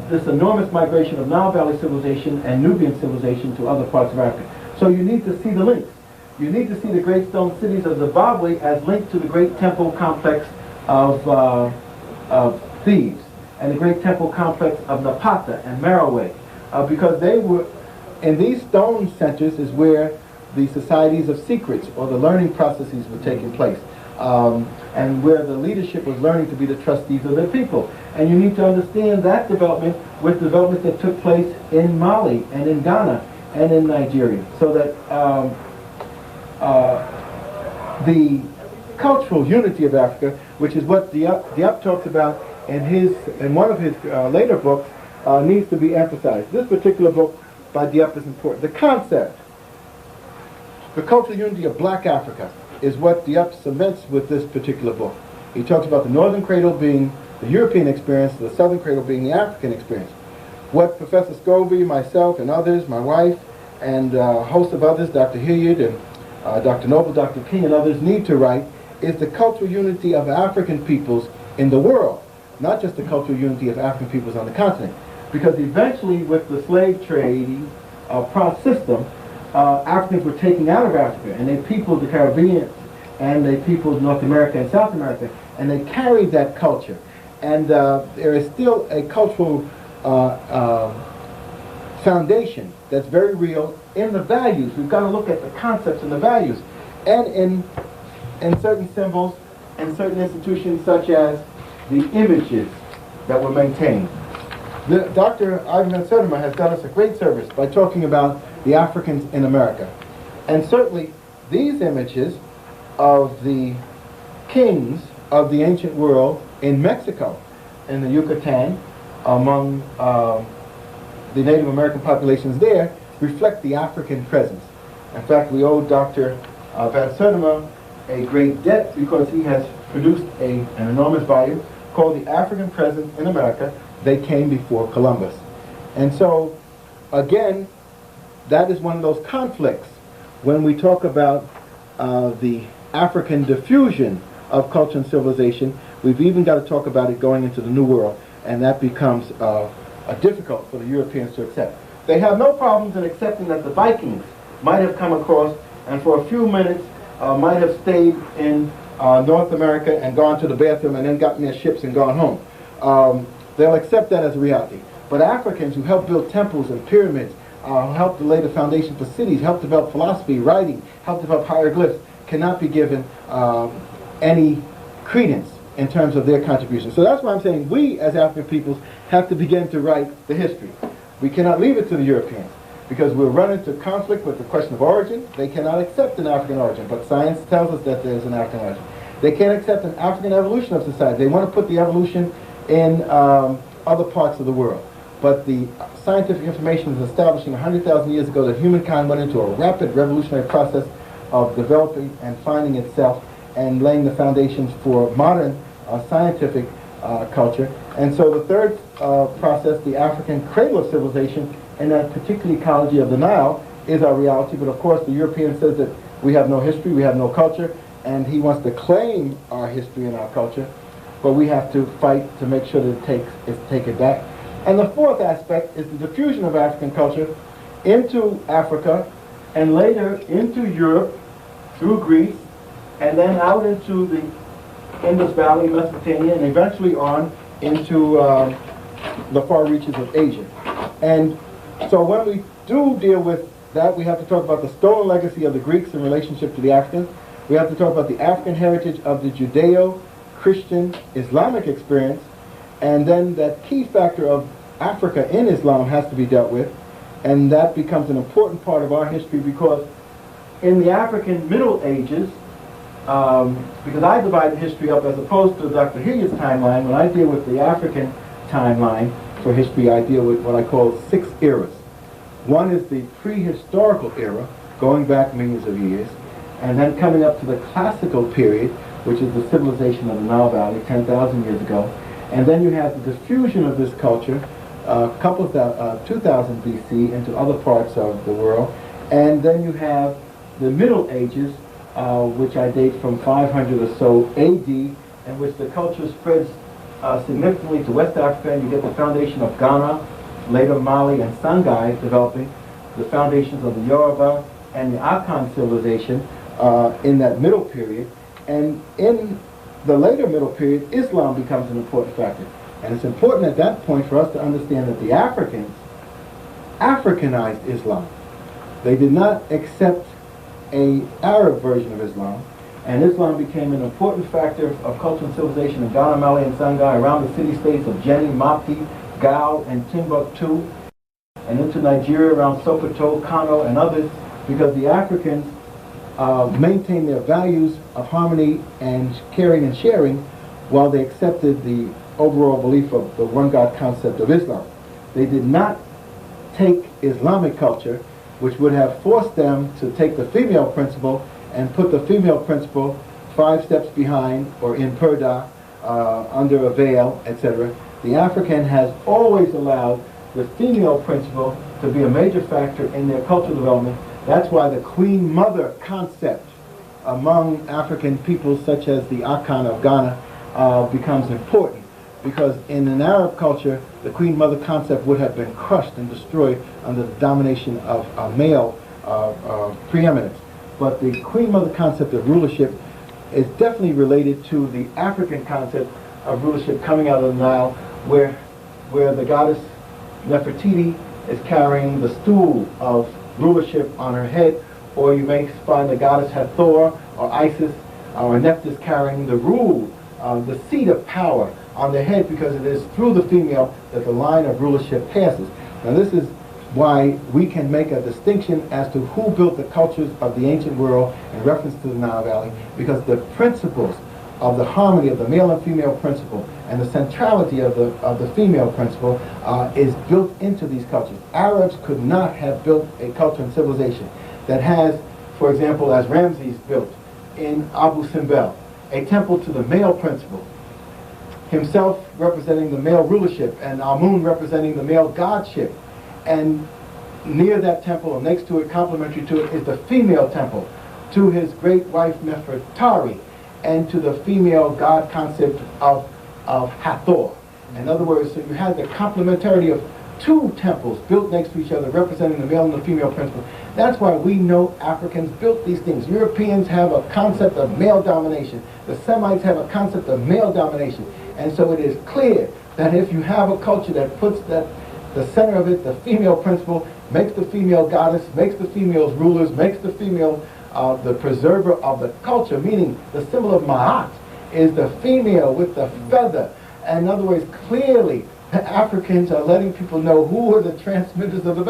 this enormous migration of Nile Valley civilization and Nubian civilization to other parts of Africa. So you need to see the links. You need to see the great stone cities of Zimbabwe as linked to the great temple complex of Thebes and the great temple complex of Napata and Merowe, because they were, in these stone centers is where the societies of secrets or the learning processes were taking place, and where the leadership was learning to be the trustees of their people. And you need to understand that development with development that took place in Mali and in Ghana and in Nigeria, so that the cultural unity of Africa, which is what Diep talks about in one of his later books, needs to be emphasized. This particular book by Diep is important. The concept, the cultural unity of black Africa, is what Diep cements with this particular book. He talks about the northern cradle being the European experience, the southern cradle being the African experience. What Professor Scobie, myself, and others, my wife, and a host of others, Dr. Hilliard and Dr. Noble, Dr. King, and others need to write is the cultural unity of African peoples in the world, not just the cultural unity of African peoples on the continent. Because eventually, with the slave trade system, Africans were taken out of Africa, and they peopled the Caribbean, and they peopled North America and South America, and they carried that culture. And there is still a cultural foundation that's very real in the values. We've got to look at the concepts and the values, and in certain symbols and certain institutions, such as the images that were maintained. Dr. Ivan Van Sertima has done us a great service by talking about the Africans in America. And certainly these images of the kings of the ancient world in Mexico, in the Yucatan, among the Native American populations there, reflect the African presence. In fact, we owe Dr. Van Sertima a great debt because he has produced an enormous volume called The African Presence in America. They Came Before Columbus. And so, again, that is one of those conflicts when we talk about the African diffusion of culture and civilization. We've even got to talk about it going into the New World, and that becomes difficult for the Europeans to accept. They have no problems in accepting that the Vikings might have come across and for a few minutes might have stayed in North America and gone to the bathroom and then gotten their ships and gone home. They'll accept that as a reality. But Africans who helped build temples and pyramids, helped to lay the foundation for cities, helped develop philosophy, writing, helped develop hieroglyphs, cannot be given any credence in terms of their contribution. So that's why I'm saying we as African peoples have to begin to write the history. We cannot leave it to the Europeans because we'll run into conflict with the question of origin. They cannot accept an African origin, but science tells us that there's an African origin. They can't accept an African evolution of society. They want to put the evolution in other parts of the world. But the scientific information is establishing 100,000 years ago that humankind went into a rapid revolutionary process of developing and finding itself and laying the foundations for modern scientific culture. And so the third process, the African cradle of civilization, and that particular ecology of the Nile, is our reality. But of course the European says that we have no history, we have no culture, and he wants to claim our history and our culture. but we have to fight to make sure that it's taken back. And the fourth aspect is the diffusion of African culture into Africa and later into Europe through Greece and then out into the Indus Valley, Mesopotamia, and eventually on into the far reaches of Asia. And so when we do deal with that, we have to talk about the stolen legacy of the Greeks in relationship to the Africans. We have to talk about the African heritage of the Judeo-Christian Islamic experience, and then that key factor of Africa in Islam has to be dealt with, and that becomes an important part of our history because in the African Middle Ages, because I divide history up as opposed to Dr. Hilliard's timeline, when I deal with the African timeline for history, I deal with what I call 6 eras. One is the prehistorical era, going back millions of years, and then coming up to the classical period, which is the civilization of the Nile Valley 10,000 years ago. And then you have the diffusion of this culture, 2000 BC into other parts of the world. And then you have the Middle Ages, which I date from 500 or so AD, in which the culture spreads significantly to West Africa, and you get the foundation of Ghana, later Mali and Songhai developing, the foundations of the Yoruba and the Akan civilization in that middle period. And in the later middle period, Islam becomes an important factor. And it's important at that point for us to understand that the Africans Africanized Islam. They did not accept an Arab version of Islam, and Islam became an important factor of culture and civilization in Ghana, Mali, and Songhai, around the city-states of Jenny, Mapi, Gao, and Timbuktu, and into Nigeria around Sokoto, Kano, and others, because the Africans maintained their values of harmony and caring and sharing while they accepted the overall belief of the one God concept of Islam. They did not take Islamic culture, which would have forced them to take the female principle and put the female principle 5 steps behind or in purdah, under a veil, etc. The African has always allowed the female principle to be a major factor in their cultural development. That's why the Queen Mother concept among African peoples such as the Akan of Ghana becomes important, because in an Arab culture, the Queen Mother concept would have been crushed and destroyed under the domination of male preeminence. But the Queen Mother concept of rulership is definitely related to the African concept of rulership coming out of the Nile, where the goddess Nefertiti is carrying the stool of rulership on her head, or you may find the goddess Hathor or Isis or Nephthys carrying the rule, the seat of power on their head, because it is through the female that the line of rulership passes. Now this is why we can make a distinction as to who built the cultures of the ancient world in reference to the Nile Valley, because the principles of the harmony of the male and female principle and the centrality of the female principle is built into these cultures. Arabs could not have built a culture and civilization that has, for example, as Ramses built in Abu Simbel, a temple to the male principle, himself representing the male rulership and Amun representing the male godship. And near that temple, or next to it, complementary to it, is the female temple to his great wife Nefertari, and to the female god concept of Hathor. In other words, so you had the complementarity of 2 temples built next to each other, representing the male and the female principle. That's why we know Africans built these things. Europeans have a concept of male domination. The Semites have a concept of male domination. And so it is clear that if you have a culture that puts the center of it, the female principle, makes the female goddess, makes the females rulers, makes the female the preserver of the culture, meaning the symbol of Ma'at is the female with the feather. And in other words, clearly the Africans are letting people know who are the transmitters of the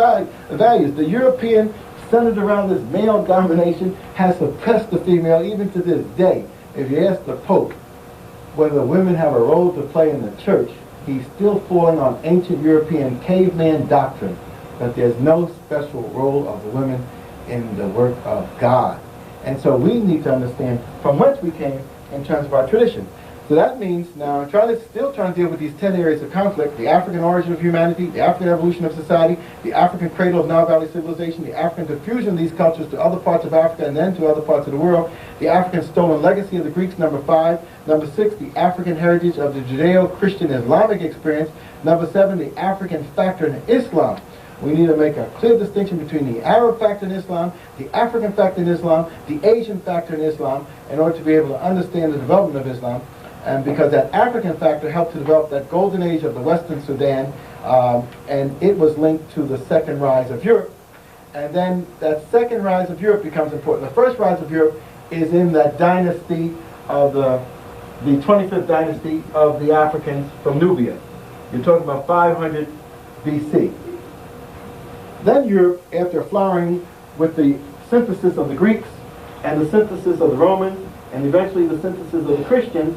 values. The European, centered around this male domination, has suppressed the female even to this day. If you ask the Pope whether women have a role to play in the church, he's still falling on ancient European caveman doctrine that there's no special role of the women in the work of God. And so we need to understand from whence we came in terms of our tradition. So that means now I'm still trying to deal with these 10 areas of conflict: the African origin of humanity, the African evolution of society, the African cradle of Nile Valley civilization, the African diffusion of these cultures to other parts of Africa and then to other parts of the world, the African stolen legacy of the Greeks, number 5, number 6, the African heritage of the Judeo-Christian Islamic experience, number 7, the African factor in Islam. We need to make a clear distinction between the Arab factor in Islam, the African factor in Islam, the Asian factor in Islam, in order to be able to understand the development of Islam. And because that African factor helped to develop that golden age of the Western Sudan, and it was linked to the second rise of Europe. And then that second rise of Europe becomes important. The first rise of Europe is in that dynasty of the 25th dynasty of the Africans from Nubia. You're talking about 500 BC. Then Europe, after flowering with the synthesis of the Greeks and the synthesis of the Romans and eventually the synthesis of the Christians,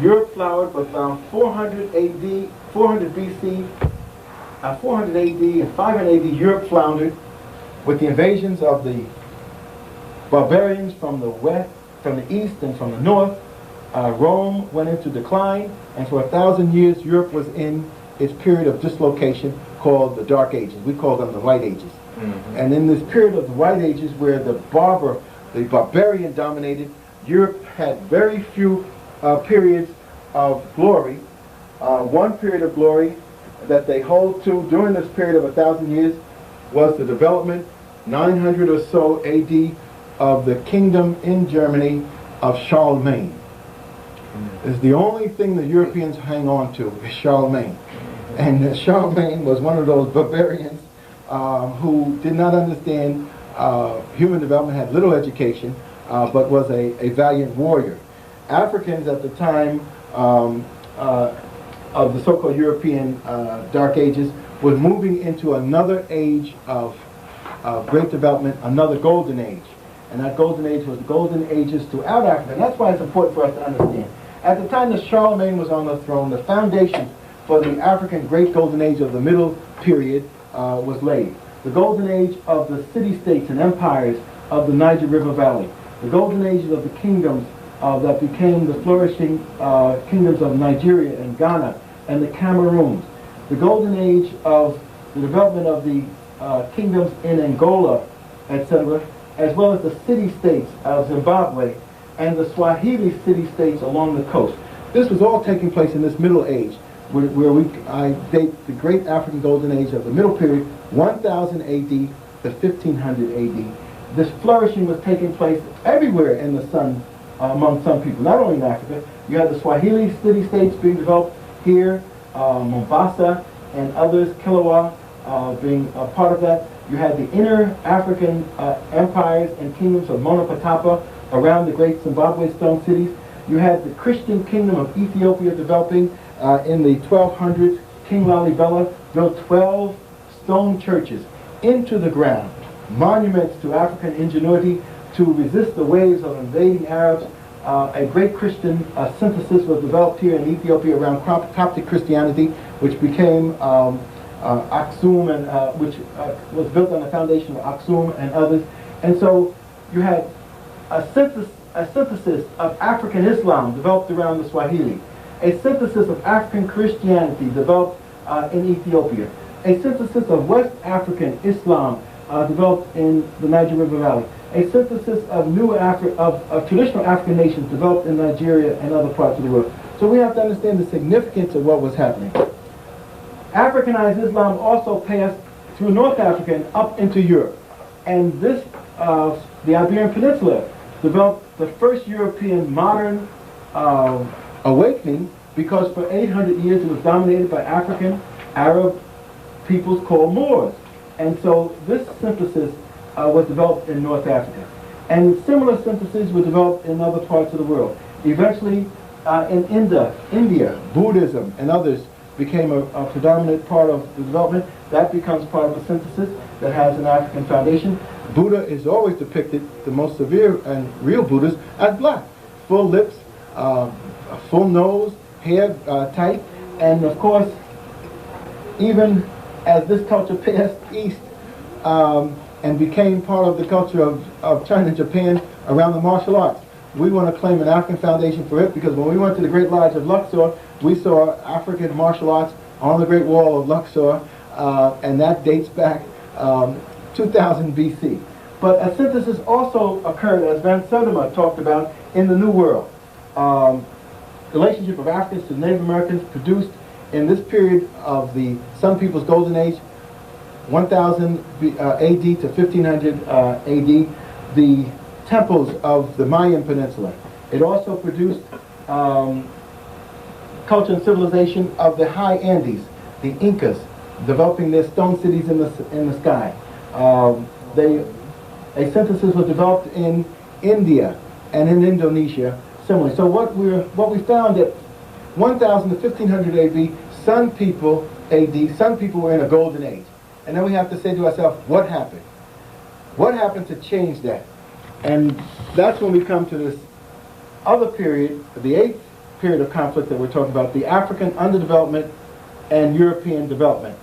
Europe flowered, but around 400 AD, 400 BC, 400 AD and 500 AD, Europe floundered with the invasions of the barbarians from the west, from the east, and from the north. Rome went into decline, and for 1,000 years, Europe was in its period of dislocation called the Dark Ages. We call them the White Ages. Mm-hmm. And in this period of the White Ages, where the barbarian dominated, Europe had very few periods of glory. One period of glory that they hold to during this period of 1,000 years was the development, 900 or so AD, of the kingdom in Germany of Charlemagne. It's the only thing the Europeans hang on to is Charlemagne. And Charlemagne was one of those barbarians who did not understand human development, had little education, but was a valiant warrior. Africans at the time of the so-called European Dark Ages was moving into another age of great development, another golden age. And that golden age was the golden ages throughout Africa. And that's why it's important for us to understand. At the time that Charlemagne was on the throne, the foundation for the African great golden age of the middle period was laid. The golden age of the city-states and empires of the Niger River Valley. The golden ages of the kingdoms that became the flourishing kingdoms of Nigeria and Ghana and the Cameroons. The golden age of the development of the kingdoms in Angola, etc., as well as the city-states of Zimbabwe and the Swahili city-states along the coast. This was all taking place in this Middle Age, where I date the great African golden age of the middle period, 1000 AD to 1500 AD. This flourishing was taking place everywhere in the sun, among some people, not only in Africa. You had the Swahili city-states being developed here, Mombasa and others, Kilwa being a part of that. You had the inner African empires and kingdoms of Monopatapa around the great Zimbabwe stone cities. You had the Christian kingdom of Ethiopia developing in the 1200s. King Lalibela built 12 stone churches into the ground, monuments to African ingenuity to resist the waves of invading Arabs. A great Christian synthesis was developed here in Ethiopia around Coptic Christianity, which became Aksum, and which was built on the foundation of Aksum and others. And so you had a synthesis of African Islam developed around the Swahili, a synthesis of African Christianity developed in Ethiopia, a synthesis of West African Islam developed in the Niger River Valley, a synthesis of of traditional African nations developed in Nigeria and other parts of the world. So we have to understand the significance of what was happening. Africanized Islam also passed through North Africa and up into Europe. And this, the Iberian Peninsula, developed the first European modern awakening, because for 800 years it was dominated by African Arab peoples called Moors. And so this synthesis was developed in North Africa. And similar syntheses were developed in other parts of the world. Eventually, in India, Buddhism and others became a predominant part of the development. That becomes part of the synthesis that has an African foundation. Buddha is always depicted, the most severe and real Buddhas, as black. Full lips, a full nose, hair tight, and of course, even as this culture passed east and became part of the culture of China and Japan around the martial arts, we want to claim an African foundation for it because when we went to the Great Lodge of Luxor, we saw African martial arts on the Great Wall of Luxor, and that dates back 2000 BC. But a synthesis also occurred, as Van Sertima talked about, in the New World. Relationship of Africans to Native Americans produced in this period of the Sun People's Golden Age, 1000 AD to 1500 AD, the temples of the Mayan Peninsula. It also produced culture and civilization of the high Andes, the Incas, developing their stone cities in the sky. A synthesis was developed in India and in Indonesia similarly. So what we found at 1000 to 1500 AD, Sun people were in a golden age. And then we have to say to ourselves, what happened? What happened to change that? And that's when we come to this other period, the 8th period of conflict that we're talking about, the African underdevelopment and European development.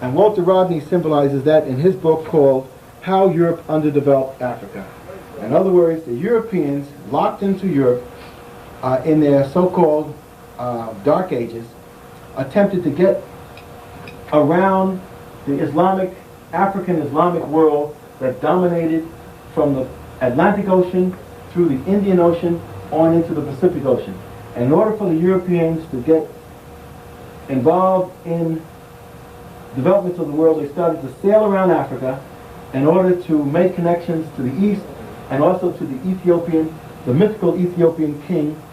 And Walter Rodney symbolizes that in his book called How Europe Underdeveloped Africa. In other words, the Europeans locked into Europe in their so-called Dark Ages, attempted to get around the African Islamic world that dominated from the Atlantic Ocean through the Indian Ocean on into the Pacific Ocean. And in order for the Europeans to get involved in developments of the world, they started to sail around Africa in order to make connections to the east and also to the mythical Ethiopian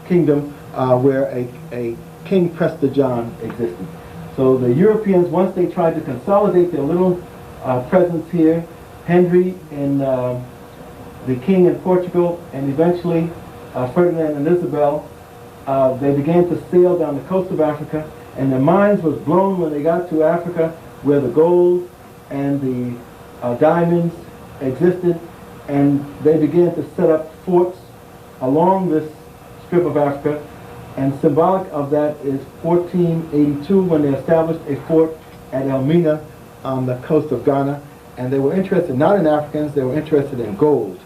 kingdom where a King Prester John existed. So the Europeans, once they tried to consolidate their little presence here, Henry and the king in Portugal, and eventually Ferdinand and Isabel, they began to sail down the coast of Africa, and their minds was blown when they got to Africa, where the gold and the diamonds existed, and they began to set up forts along this strip of Africa. And symbolic of that is 1482, when they established a fort at Elmina on the coast of Ghana. And they were interested not in Africans, they were interested in gold.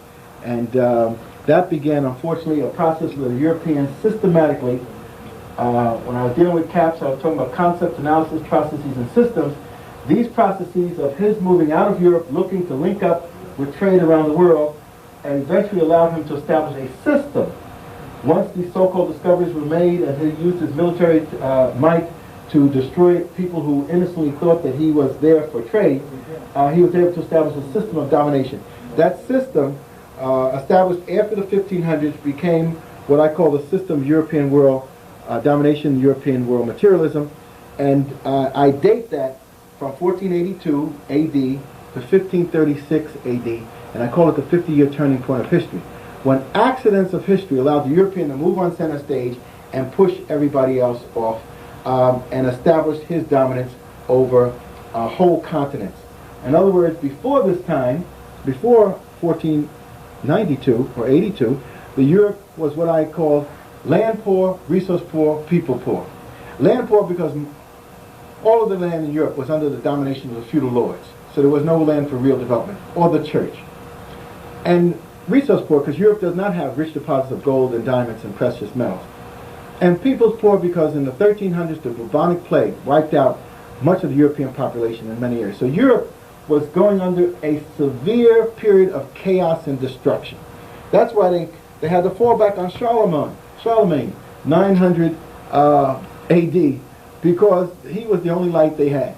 And that began, unfortunately, a process where the Europeans systematically, when I was dealing with CAPS, I was talking about concept analysis, processes, and systems. These processes of his moving out of Europe, looking to link up with trade around the world, and eventually allowed him to establish a system. Once these so-called discoveries were made and he used his military might to destroy people who innocently thought that he was there for trade, he was able to establish a system of domination. That system, established after the 1500s, became what I call the system of European world domination, European world materialism, and I date that from 1482 AD to 1536 AD, and I call it the 50-year turning point of history, when accidents of history allowed the European to move on center stage and push everybody else off and establish his dominance over whole continents. In other words, before this time, before 1492 or 82, the Europe was what I call land poor, resource poor, people poor. Land poor because all of the land in Europe was under the domination of the feudal lords, so there was no land for real development, or the church. And resource poor because Europe does not have rich deposits of gold and diamonds and precious metals. And people's poor because in the 1300s the bubonic plague wiped out much of the European population in many areas. So Europe was going under a severe period of chaos and destruction. That's why they had to fall back on Charlemagne, 900 AD, because he was the only light they had.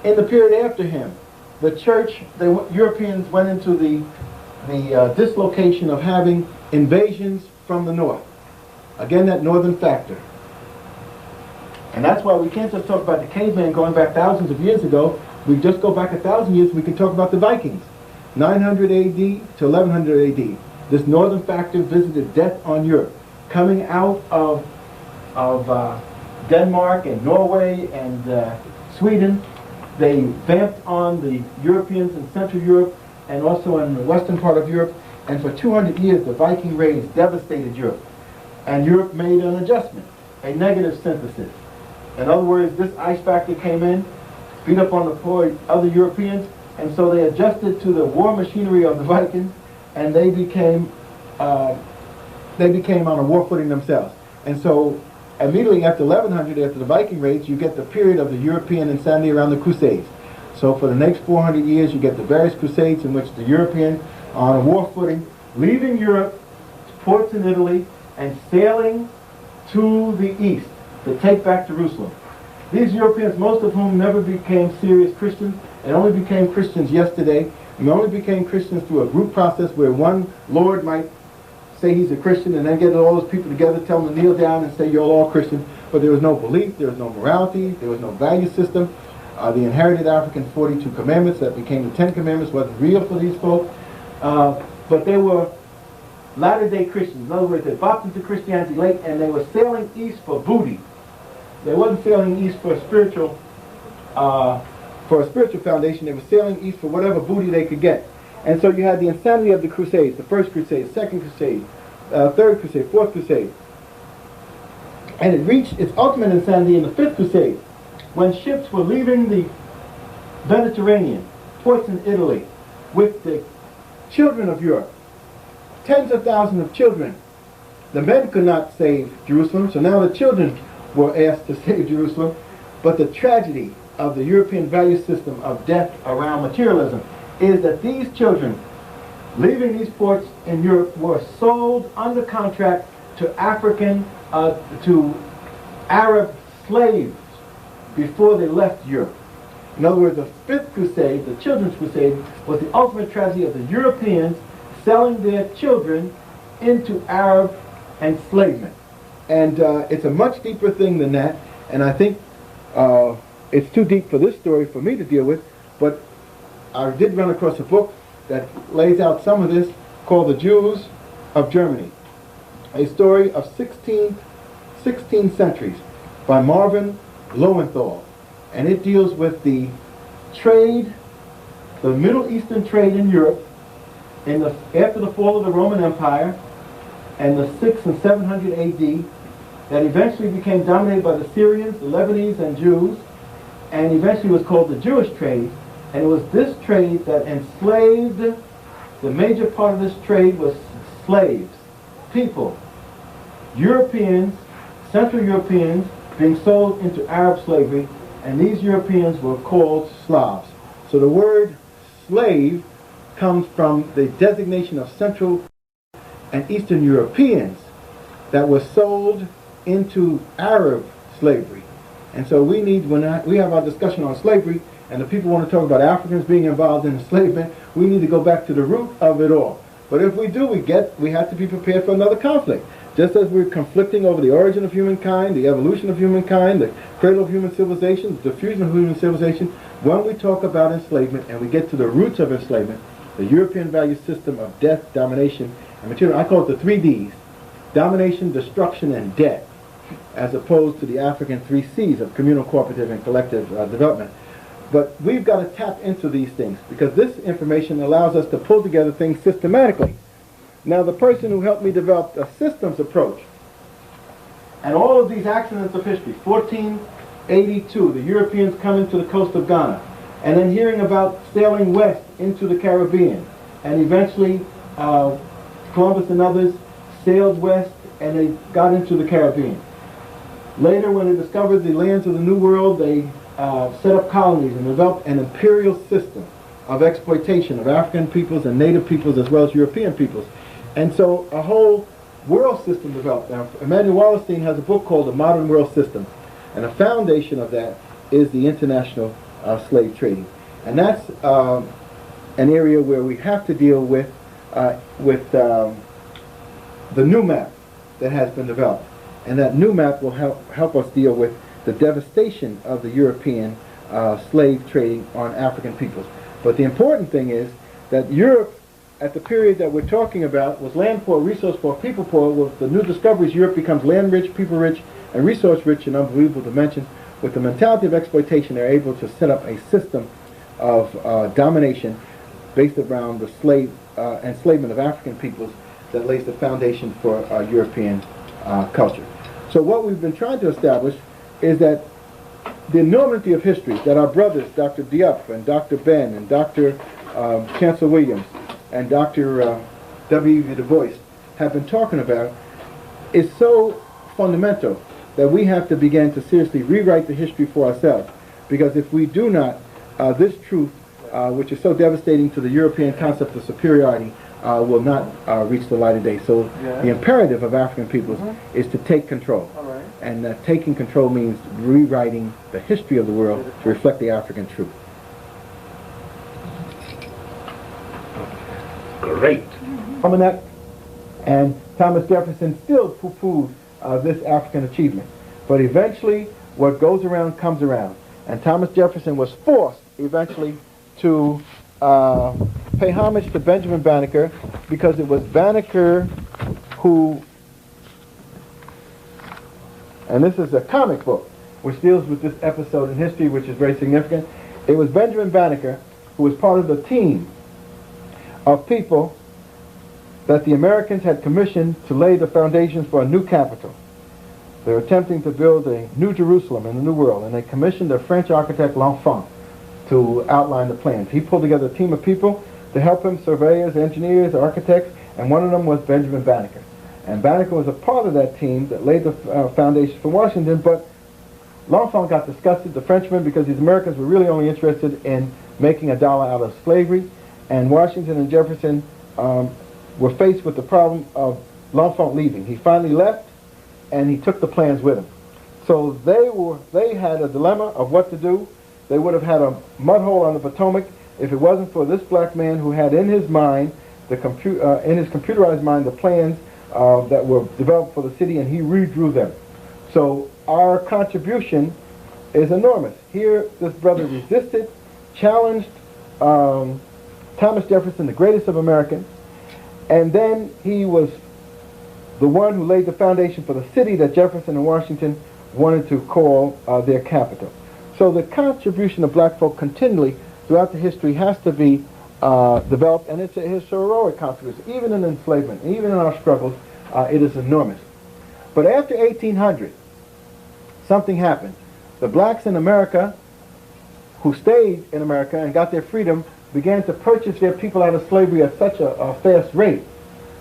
In the period after him, the church, Europeans went into the dislocation of having invasions from the north. Again, that northern factor. And that's why we can't just talk about the caveman going back thousands of years ago. We just go back 1,000 years, we can talk about the Vikings. 900 AD to 1100 AD. This northern factor visited death on Europe. Coming out of Denmark and Norway and Sweden, they vamped on the Europeans in Central Europe and also in the western part of Europe, and for 200 years the Viking raids devastated Europe. And Europe made an adjustment, a negative synthesis. In other words, this ice factor came in, beat up on the poor other Europeans, and so they adjusted to the war machinery of the Vikings, and they became they became on a war footing themselves. And so immediately after 1100, after the Viking raids, you get the period of the European insanity around the Crusades. So for the next 400 years, you get the various crusades in which the Europeans are on a war footing, leaving Europe, ports in Italy, and sailing to the east to take back Jerusalem. These Europeans, most of whom never became serious Christians, and only became Christians yesterday, and only became Christians through a group process where one Lord might say he's a Christian and then get all those people together, tell them to kneel down and say you're all Christians. But there was no belief, there was no morality, there was no value system. The inherited African 42 commandments that became the 10 commandments wasn't real for these folks. But they were latter-day Christians. In other words, they bopped into Christianity late and they were sailing east for booty. They wasn't sailing east for a spiritual foundation. They were sailing east for whatever booty they could get. And so you had the insanity of the Crusades, the First Crusade, Second Crusade, Third Crusade, Fourth Crusade. And it reached its ultimate insanity in the Fifth Crusade, when ships were leaving the Mediterranean, ports in Italy, with the children of Europe, tens of thousands of children. The men could not save Jerusalem, so now the children were asked to save Jerusalem. But the tragedy of the European value system of death around materialism is that these children leaving these ports in Europe were sold under contract to to Arab slaves before they left Europe. In other words, the Fifth Crusade, the Children's Crusade, was the ultimate tragedy of the Europeans selling their children into Arab enslavement. And it's a much deeper thing than that, and I think it's too deep for this story for me to deal with, but I did run across a book that lays out some of this called The Jews of Germany, a story of 16 centuries by Marvin Lowenthal. And it deals with the trade, the Middle Eastern trade in Europe after the fall of the Roman Empire and the 600 and 700 AD that eventually became dominated by the Syrians, the Lebanese, and Jews, and eventually was called the Jewish trade. And it was this trade that enslaved, the major part of this trade was slaves, people, Europeans, Central Europeans being sold into Arab slavery, and these Europeans were called Slavs. So the word slave comes from the designation of Central and Eastern Europeans that were sold into Arab slavery. And so we need, when we have our discussion on slavery, and the people want to talk about Africans being involved in enslavement, we need to go back to the root of it all. But if we do, we have to be prepared for another conflict. Just as we're conflicting over the origin of humankind, the evolution of humankind, the cradle of human civilization, the diffusion of human civilization, when we talk about enslavement and we get to the roots of enslavement, the European value system of death, domination, and material, I call it the 3 Ds, domination, destruction, and death, as opposed to the African 3 Cs of communal, cooperative, and collective development. But we've got to tap into these things because this information allows us to pull together things systematically. Now, the person who helped me develop a systems approach, and all of these accidents of history, 1482, the Europeans coming to the coast of Ghana, and then hearing about sailing west into the Caribbean, and eventually Columbus and others sailed west and they got into the Caribbean. Later, when they discovered the lands of the New World, they set up colonies and developed an imperial system of exploitation of African peoples and native peoples as well as European peoples. And so a whole world system developed. Now, Emmanuel Wallerstein has a book called The Modern World System, and a foundation of that is the international slave trading. And that's an area where we have to deal with the new map that has been developed. And that new map will help us deal with the devastation of the European slave trading on African peoples. But the important thing is that Europe, at the period that we're talking about, was land poor, resource poor, people poor. With the new discoveries, Europe becomes land rich, people rich, and resource rich in unbelievable dimensions. With the mentality of exploitation, they're able to set up a system of domination based around the enslavement of African peoples that lays the foundation for European culture. So what we've been trying to establish is that the enormity of history that our brothers, Dr. Diop and Dr. Ben and Dr. Chancellor Williams and Dr. W. Du Bois have been talking about is so fundamental that we have to begin to seriously rewrite the history for ourselves. Because if we do not, this truth, which is so devastating to the European concept of superiority, will not reach the light of day. So the imperative of African peoples is to take control. And taking control means rewriting the history of the world to reflect the African truth. Great. Almanac and Thomas Jefferson still poo-pooed this African achievement. But eventually, what goes around comes around. And Thomas Jefferson was forced eventually to pay homage to Benjamin Banneker, because it was Banneker who, and this is a comic book which deals with this episode in history, which is very significant. It was Benjamin Banneker who was part of the team of people that the Americans had commissioned to lay the foundations for a new capital. They were attempting to build a new Jerusalem in the New World, and they commissioned a French architect, L'Enfant, to outline the plans. He pulled together a team of people to help him, surveyors, engineers, architects, and one of them was Benjamin Banneker. And Banneker was a part of that team that laid the foundation for Washington, but L'Enfant got disgusted, the Frenchman, because these Americans were really only interested in making a dollar out of slavery, and Washington and Jefferson were faced with the problem of L'Enfant leaving. He finally left, and he took the plans with him. So they had a dilemma of what to do. They would have had a mud hole on the Potomac if it wasn't for this black man who had in his mind, in his computerized mind, the plans that were developed for the city, and he redrew them. So our contribution is enormous. Here, this brother resisted, challenged Thomas Jefferson, the greatest of Americans, and then he was the one who laid the foundation for the city that Jefferson and Washington wanted to call their capital. So the contribution of black folk continually throughout the history has to be developed, and it's a heroic contribution. Even in enslavement, even in our struggles, it is enormous. But after 1800, something happened. The blacks in America who stayed in America and got their freedom began to purchase their people out of slavery at such a fast rate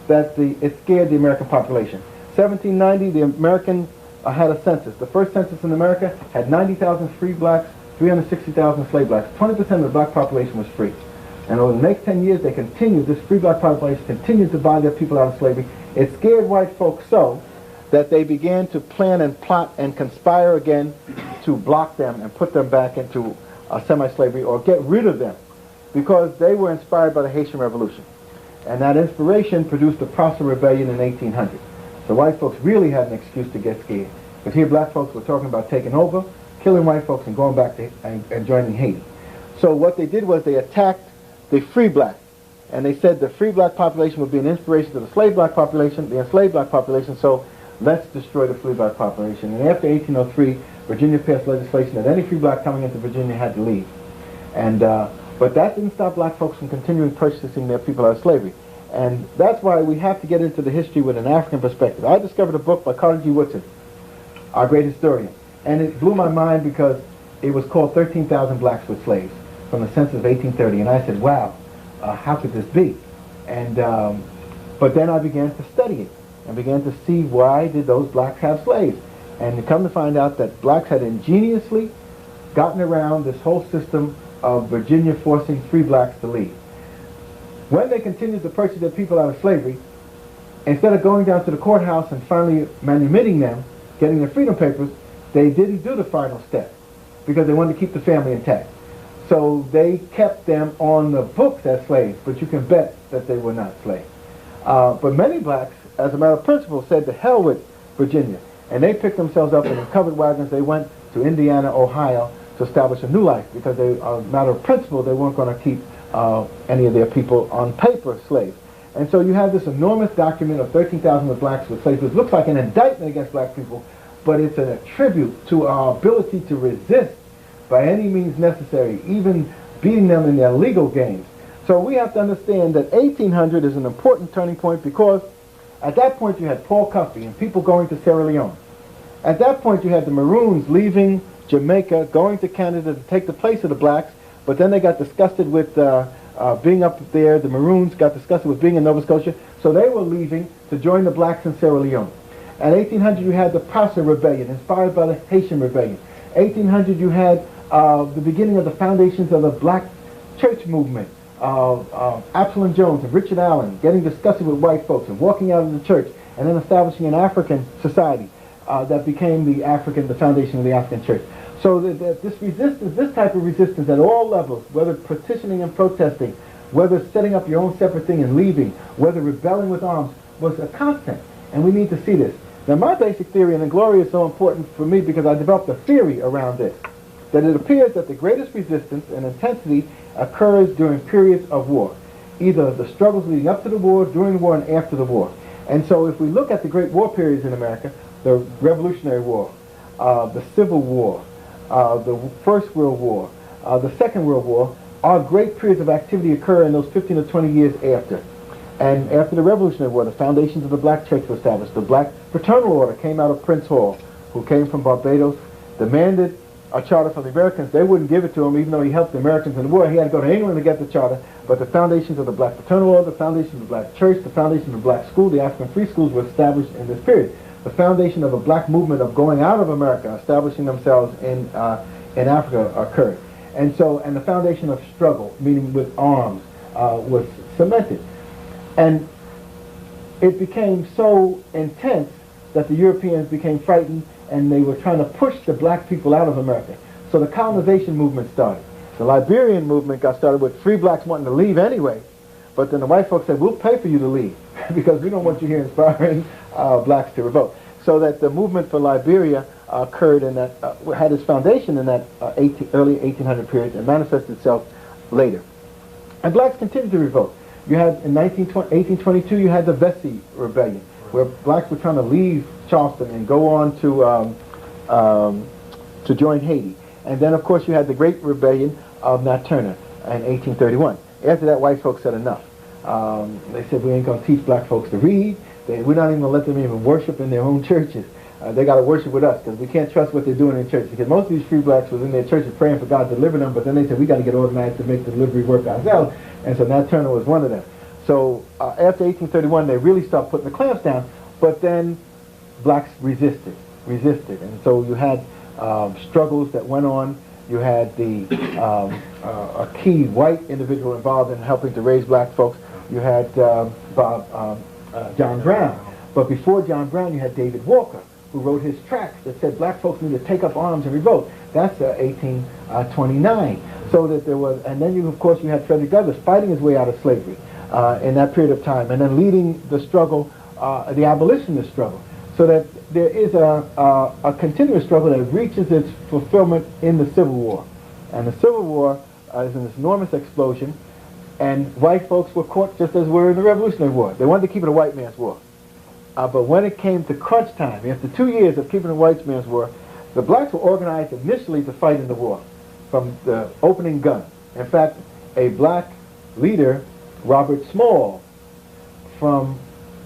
that it scared the American population. 1790, the American had a census. The first census in America had 90,000 free blacks, 360,000 slave blacks. 20% of the black population was free. And over the next 10 years, this free black population continued to buy their people out of slavery. It scared white folks so that they began to plan and plot and conspire again to block them and put them back into semi-slavery or get rid of them, because they were inspired by the Haitian Revolution. And that inspiration produced the Prosser Rebellion in 1800. So white folks really had an excuse to get scared. Because here black folks were talking about taking over, killing white folks, and going back to and joining Haiti. So what they did was they attacked the free black. And they said the free black population would be an inspiration to the slave black population, the enslaved black population, so let's destroy the free black population. And after 1803, Virginia passed legislation that any free black coming into Virginia had to leave. And but that didn't stop black folks from continuing purchasing their people out of slavery. And that's why we have to get into the history with an African perspective. I discovered a book by Carter G. Woodson, our great historian. And it blew my mind because it was called 13,000 Blacks with Slaves from the census of 1830. And I said, wow, how could this be? And but then I began to study it and began to see why did those blacks have slaves. And to come to find out that blacks had ingeniously gotten around this whole system of Virginia forcing free blacks to leave. When they continued to purchase their people out of slavery, instead of going down to the courthouse and finally manumitting them, getting their freedom papers, they didn't do the final step because they wanted to keep the family intact. So they kept them on the books as slaves, but you can bet that they were not slaves. But many blacks, as a matter of principle, said to hell with Virginia. And they picked themselves up in covered wagons. They went to Indiana, Ohio, to establish a new life because they, as a matter of principle, they weren't going to keep any of their people on paper slaves. And so you have this enormous document of 13,000 of blacks with slaves, which looks like an indictment against black people, but it's a tribute to our ability to resist by any means necessary, even beating them in their legal games. So we have to understand that 1800 is an important turning point because at that point you had Paul Cuffey and people going to Sierra Leone. At that point you had the Maroons leaving Jamaica, going to Canada to take the place of the blacks, but then they got disgusted with being up there. The Maroons got disgusted with being in Nova Scotia, so they were leaving to join the blacks in Sierra Leone. At 1800, you had the Protestant Rebellion, inspired by the Haitian Rebellion. 1800, you had the beginning of the foundations of the black church movement. Absalom Jones and Richard Allen getting disgusted with white folks and walking out of the church and then establishing an African society that became the foundation of the African church. So that this resistance, this type of resistance at all levels, whether petitioning and protesting, whether setting up your own separate thing and leaving, whether rebelling with arms, was a constant. And we need to see this. Now my basic theory, and the glory is so important for me because I developed a theory around this, that it appears that the greatest resistance and intensity occurs during periods of war, either the struggles leading up to the war, during the war, and after the war. And so if we look at the great war periods in America, the Revolutionary War, the Civil War, the First World War, the Second World War, our great periods of activity occur in those 15 to 20 years after. And after the Revolutionary War, the foundations of the black church were established. The black fraternal order came out of Prince Hall, who came from Barbados, demanded a charter from the Americans. They wouldn't give it to him, even though he helped the Americans in the war. He had to go to England to get the charter. But the foundations of the black fraternal order, the foundations of the black church, the foundations of the black school, the African free schools were established in this period. The foundation of a black movement of going out of America, establishing themselves in Africa occurred. And the foundation of struggle, meaning with arms, was cemented. And it became so intense that the Europeans became frightened and they were trying to push the black people out of America. So the colonization movement started. The Liberian movement got started with free blacks wanting to leave anyway, but then the white folks said, we'll pay for you to leave because we don't want you here inspiring blacks to revolt. So that the movement for Liberia occurred in that, had its foundation in that early 1800 period and manifested itself later. And blacks continued to revolt. You had, in 1822, you had the Vesey Rebellion, where blacks were trying to leave Charleston and go on to join Haiti. And then, of course, you had the Great Rebellion of Nat Turner in 1831. After that, white folks said enough. They said, we ain't going to teach black folks to read. We're not even going to let them even worship in their own churches. They got to worship with us because we can't trust what they're doing in church. Because most of these free blacks was in their churches praying for God to deliver them, but then they said, we got to get organized to make the delivery work ourselves. And so Nat Turner was one of them. So after 1831, they really stopped putting the clamps down, but then blacks resisted. And so you had struggles that went on. You had a key white individual involved in helping to raise black folks. You had John Brown. But before John Brown, you had David Walker, who wrote his tracts that said black folks need to take up arms and revolt. That's 1829. So that there was, and then of course you had Frederick Douglass fighting his way out of slavery in that period of time, and then leading the struggle, the abolitionist struggle. So that there is a continuous struggle that reaches its fulfillment in the Civil War. And the Civil War is an enormous explosion, and white folks were caught just as were in the Revolutionary War. They wanted to keep it a white man's war. But when it came to crunch time, after 2 years of keeping it a white man's war, the blacks were organized initially to fight in the war from the opening gun. In fact, a black leader, Robert Small, from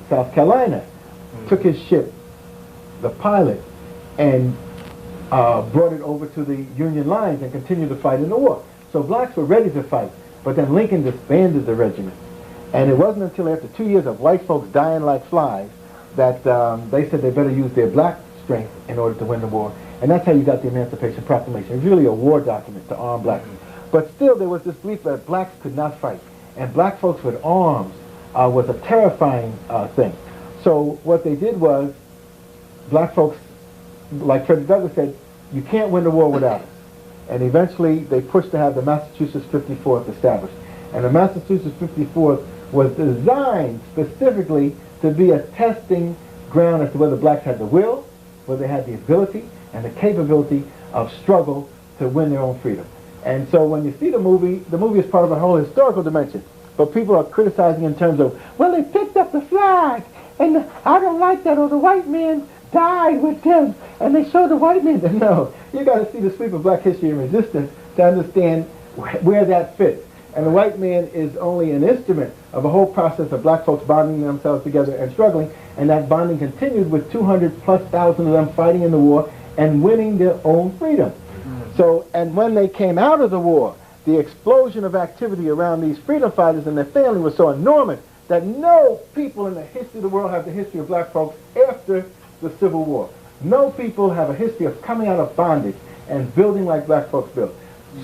South Carolina, took his ship, the pilot, and brought it over to the Union lines and continued to fight in the war. So blacks were ready to fight, but then Lincoln disbanded the regiment. And it wasn't until after 2 years of white folks dying like flies that they said they better use their black strength in order to win the war. And that's how you got the Emancipation Proclamation. It was really a war document to arm blacks. But still there was this belief that blacks could not fight. And black folks with arms was a terrifying thing. So what they did was, black folks, like Frederick Douglass said, you can't win the war without us. And eventually they pushed to have the Massachusetts 54th established. And the Massachusetts 54th was designed specifically to be a testing ground as to whether blacks had the will, whether they had the ability and the capability of struggle to win their own freedom. And so when you see the movie is part of a whole historical dimension. But people are criticizing in terms of, well, they picked up the flag, and I don't like that, or the white man died with them, and they showed the white man. No, you got to see the sweep of black history and resistance to understand where that fits. And the white man is only an instrument of a whole process of black folks bonding themselves together and struggling, and that bonding continued with 200,000+ of them fighting in the war and winning their own freedom. So, and when they came out of the war, the explosion of activity around these freedom fighters and their family was so enormous that no people in the history of the world have the history of black folks after the Civil War. No people have a history of coming out of bondage and building like black folks built.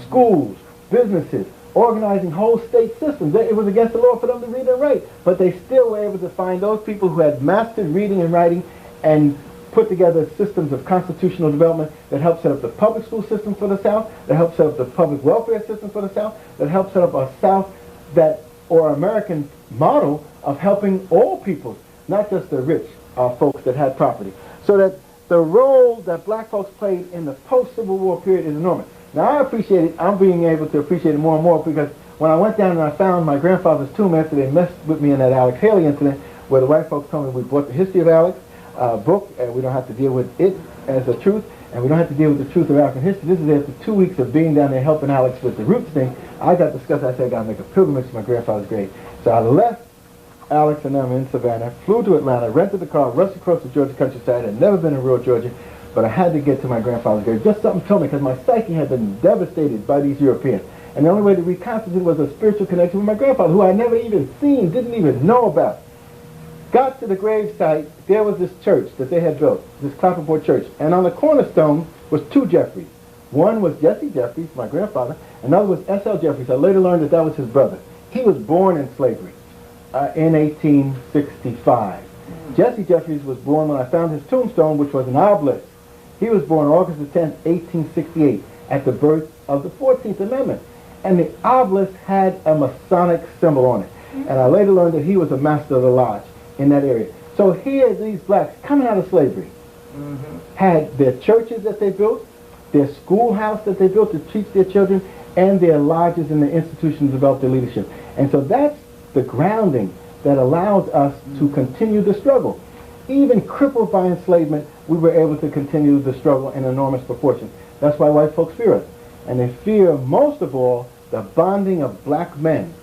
Schools, businesses, organizing whole state systems. It was against the law for them to read and write, but they still were able to find those people who had mastered reading and writing and put together systems of constitutional development that helped set up the public school system for the South, that helped set up the public welfare system for the South, that helped set up a South or American model of helping all peoples, not just the rich folks that had property. So that the role that black folks played in the post-Civil War period is enormous. Now I appreciate it, I'm being able to appreciate it more and more because when I went down and I found my grandfather's tomb after they messed with me in that Alex Haley incident, where the white folks told me we bought the history of Alex book, and we don't have to deal with it as a truth, and we don't have to deal with the truth of African history. This is after 2 weeks of being down there helping Alex with the roots thing. I got discussed, I said I got to make a pilgrimage to my grandfather's grave. So I left Alex and them in Savannah, flew to Atlanta, rented the car, rushed across the Georgia countryside. I'd never been in rural Georgia, but I had to get to my grandfather's grave. Just something told me, because my psyche had been devastated by these Europeans. And the only way to reconstitute was a spiritual connection with my grandfather, who I never even seen, didn't even know about. Got to the grave site, there was this church that they had built, this clapperboard church. And on the cornerstone was 2 Jeffries. One was Jesse Jeffries, my grandfather. Another was S.L. Jeffries. I later learned that that was his brother. He was born in slavery in 1865. Jesse Jeffries was born when I found his tombstone, which was an obelisk. He was born August the 10th, 1868, at the birth of the 14th Amendment. And the obelisk had a Masonic symbol on it. And I later learned that he was a master of the lodge in that area. So here these blacks coming out of slavery had their churches that they built, their schoolhouse that they built to teach their children, and their lodges and their institutions to develop their leadership. And so that's the grounding that allows us to continue the struggle. Even crippled by enslavement, we were able to continue the struggle in enormous proportion. That's why white folks fear us. And they fear, most of all, the bonding of black men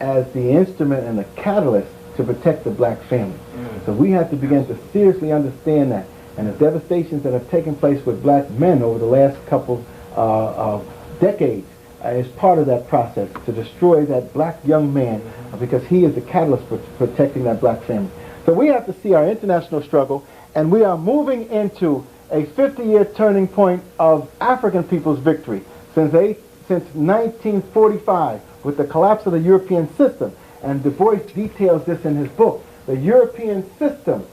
as the instrument and the catalyst to protect the black family. So we have to begin to seriously understand that. And the devastations that have taken place with black men over the last couple of decades is part of that process, to destroy that black young man, because he is the catalyst for protecting that black family. So we have to see our international struggle, and we are moving into a 50-year turning point of African people's victory since 1945 with the collapse of the European system. And Du Bois details this in his book. The European system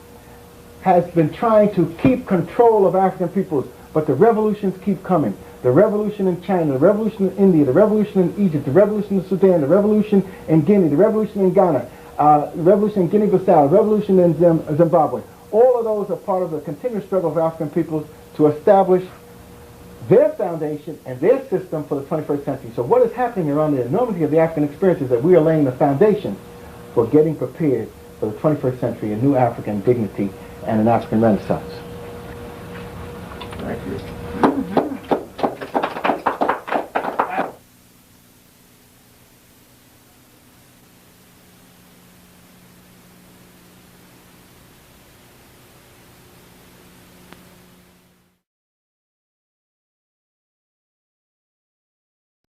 has been trying to keep control of African peoples, but the revolutions keep coming. The revolution in China, the revolution in India, the revolution in Egypt, the revolution in Sudan, the revolution in Guinea, the revolution in Ghana, the revolution in Guinea-Bissau, the revolution in Zimbabwe. All of those are part of the continuous struggle of African peoples to establish their foundation and their system for the 21st century. So what is happening around the enormity of the African experience is that we are laying the foundation for getting prepared for the 21st century, a new African dignity and an African renaissance. Thank you.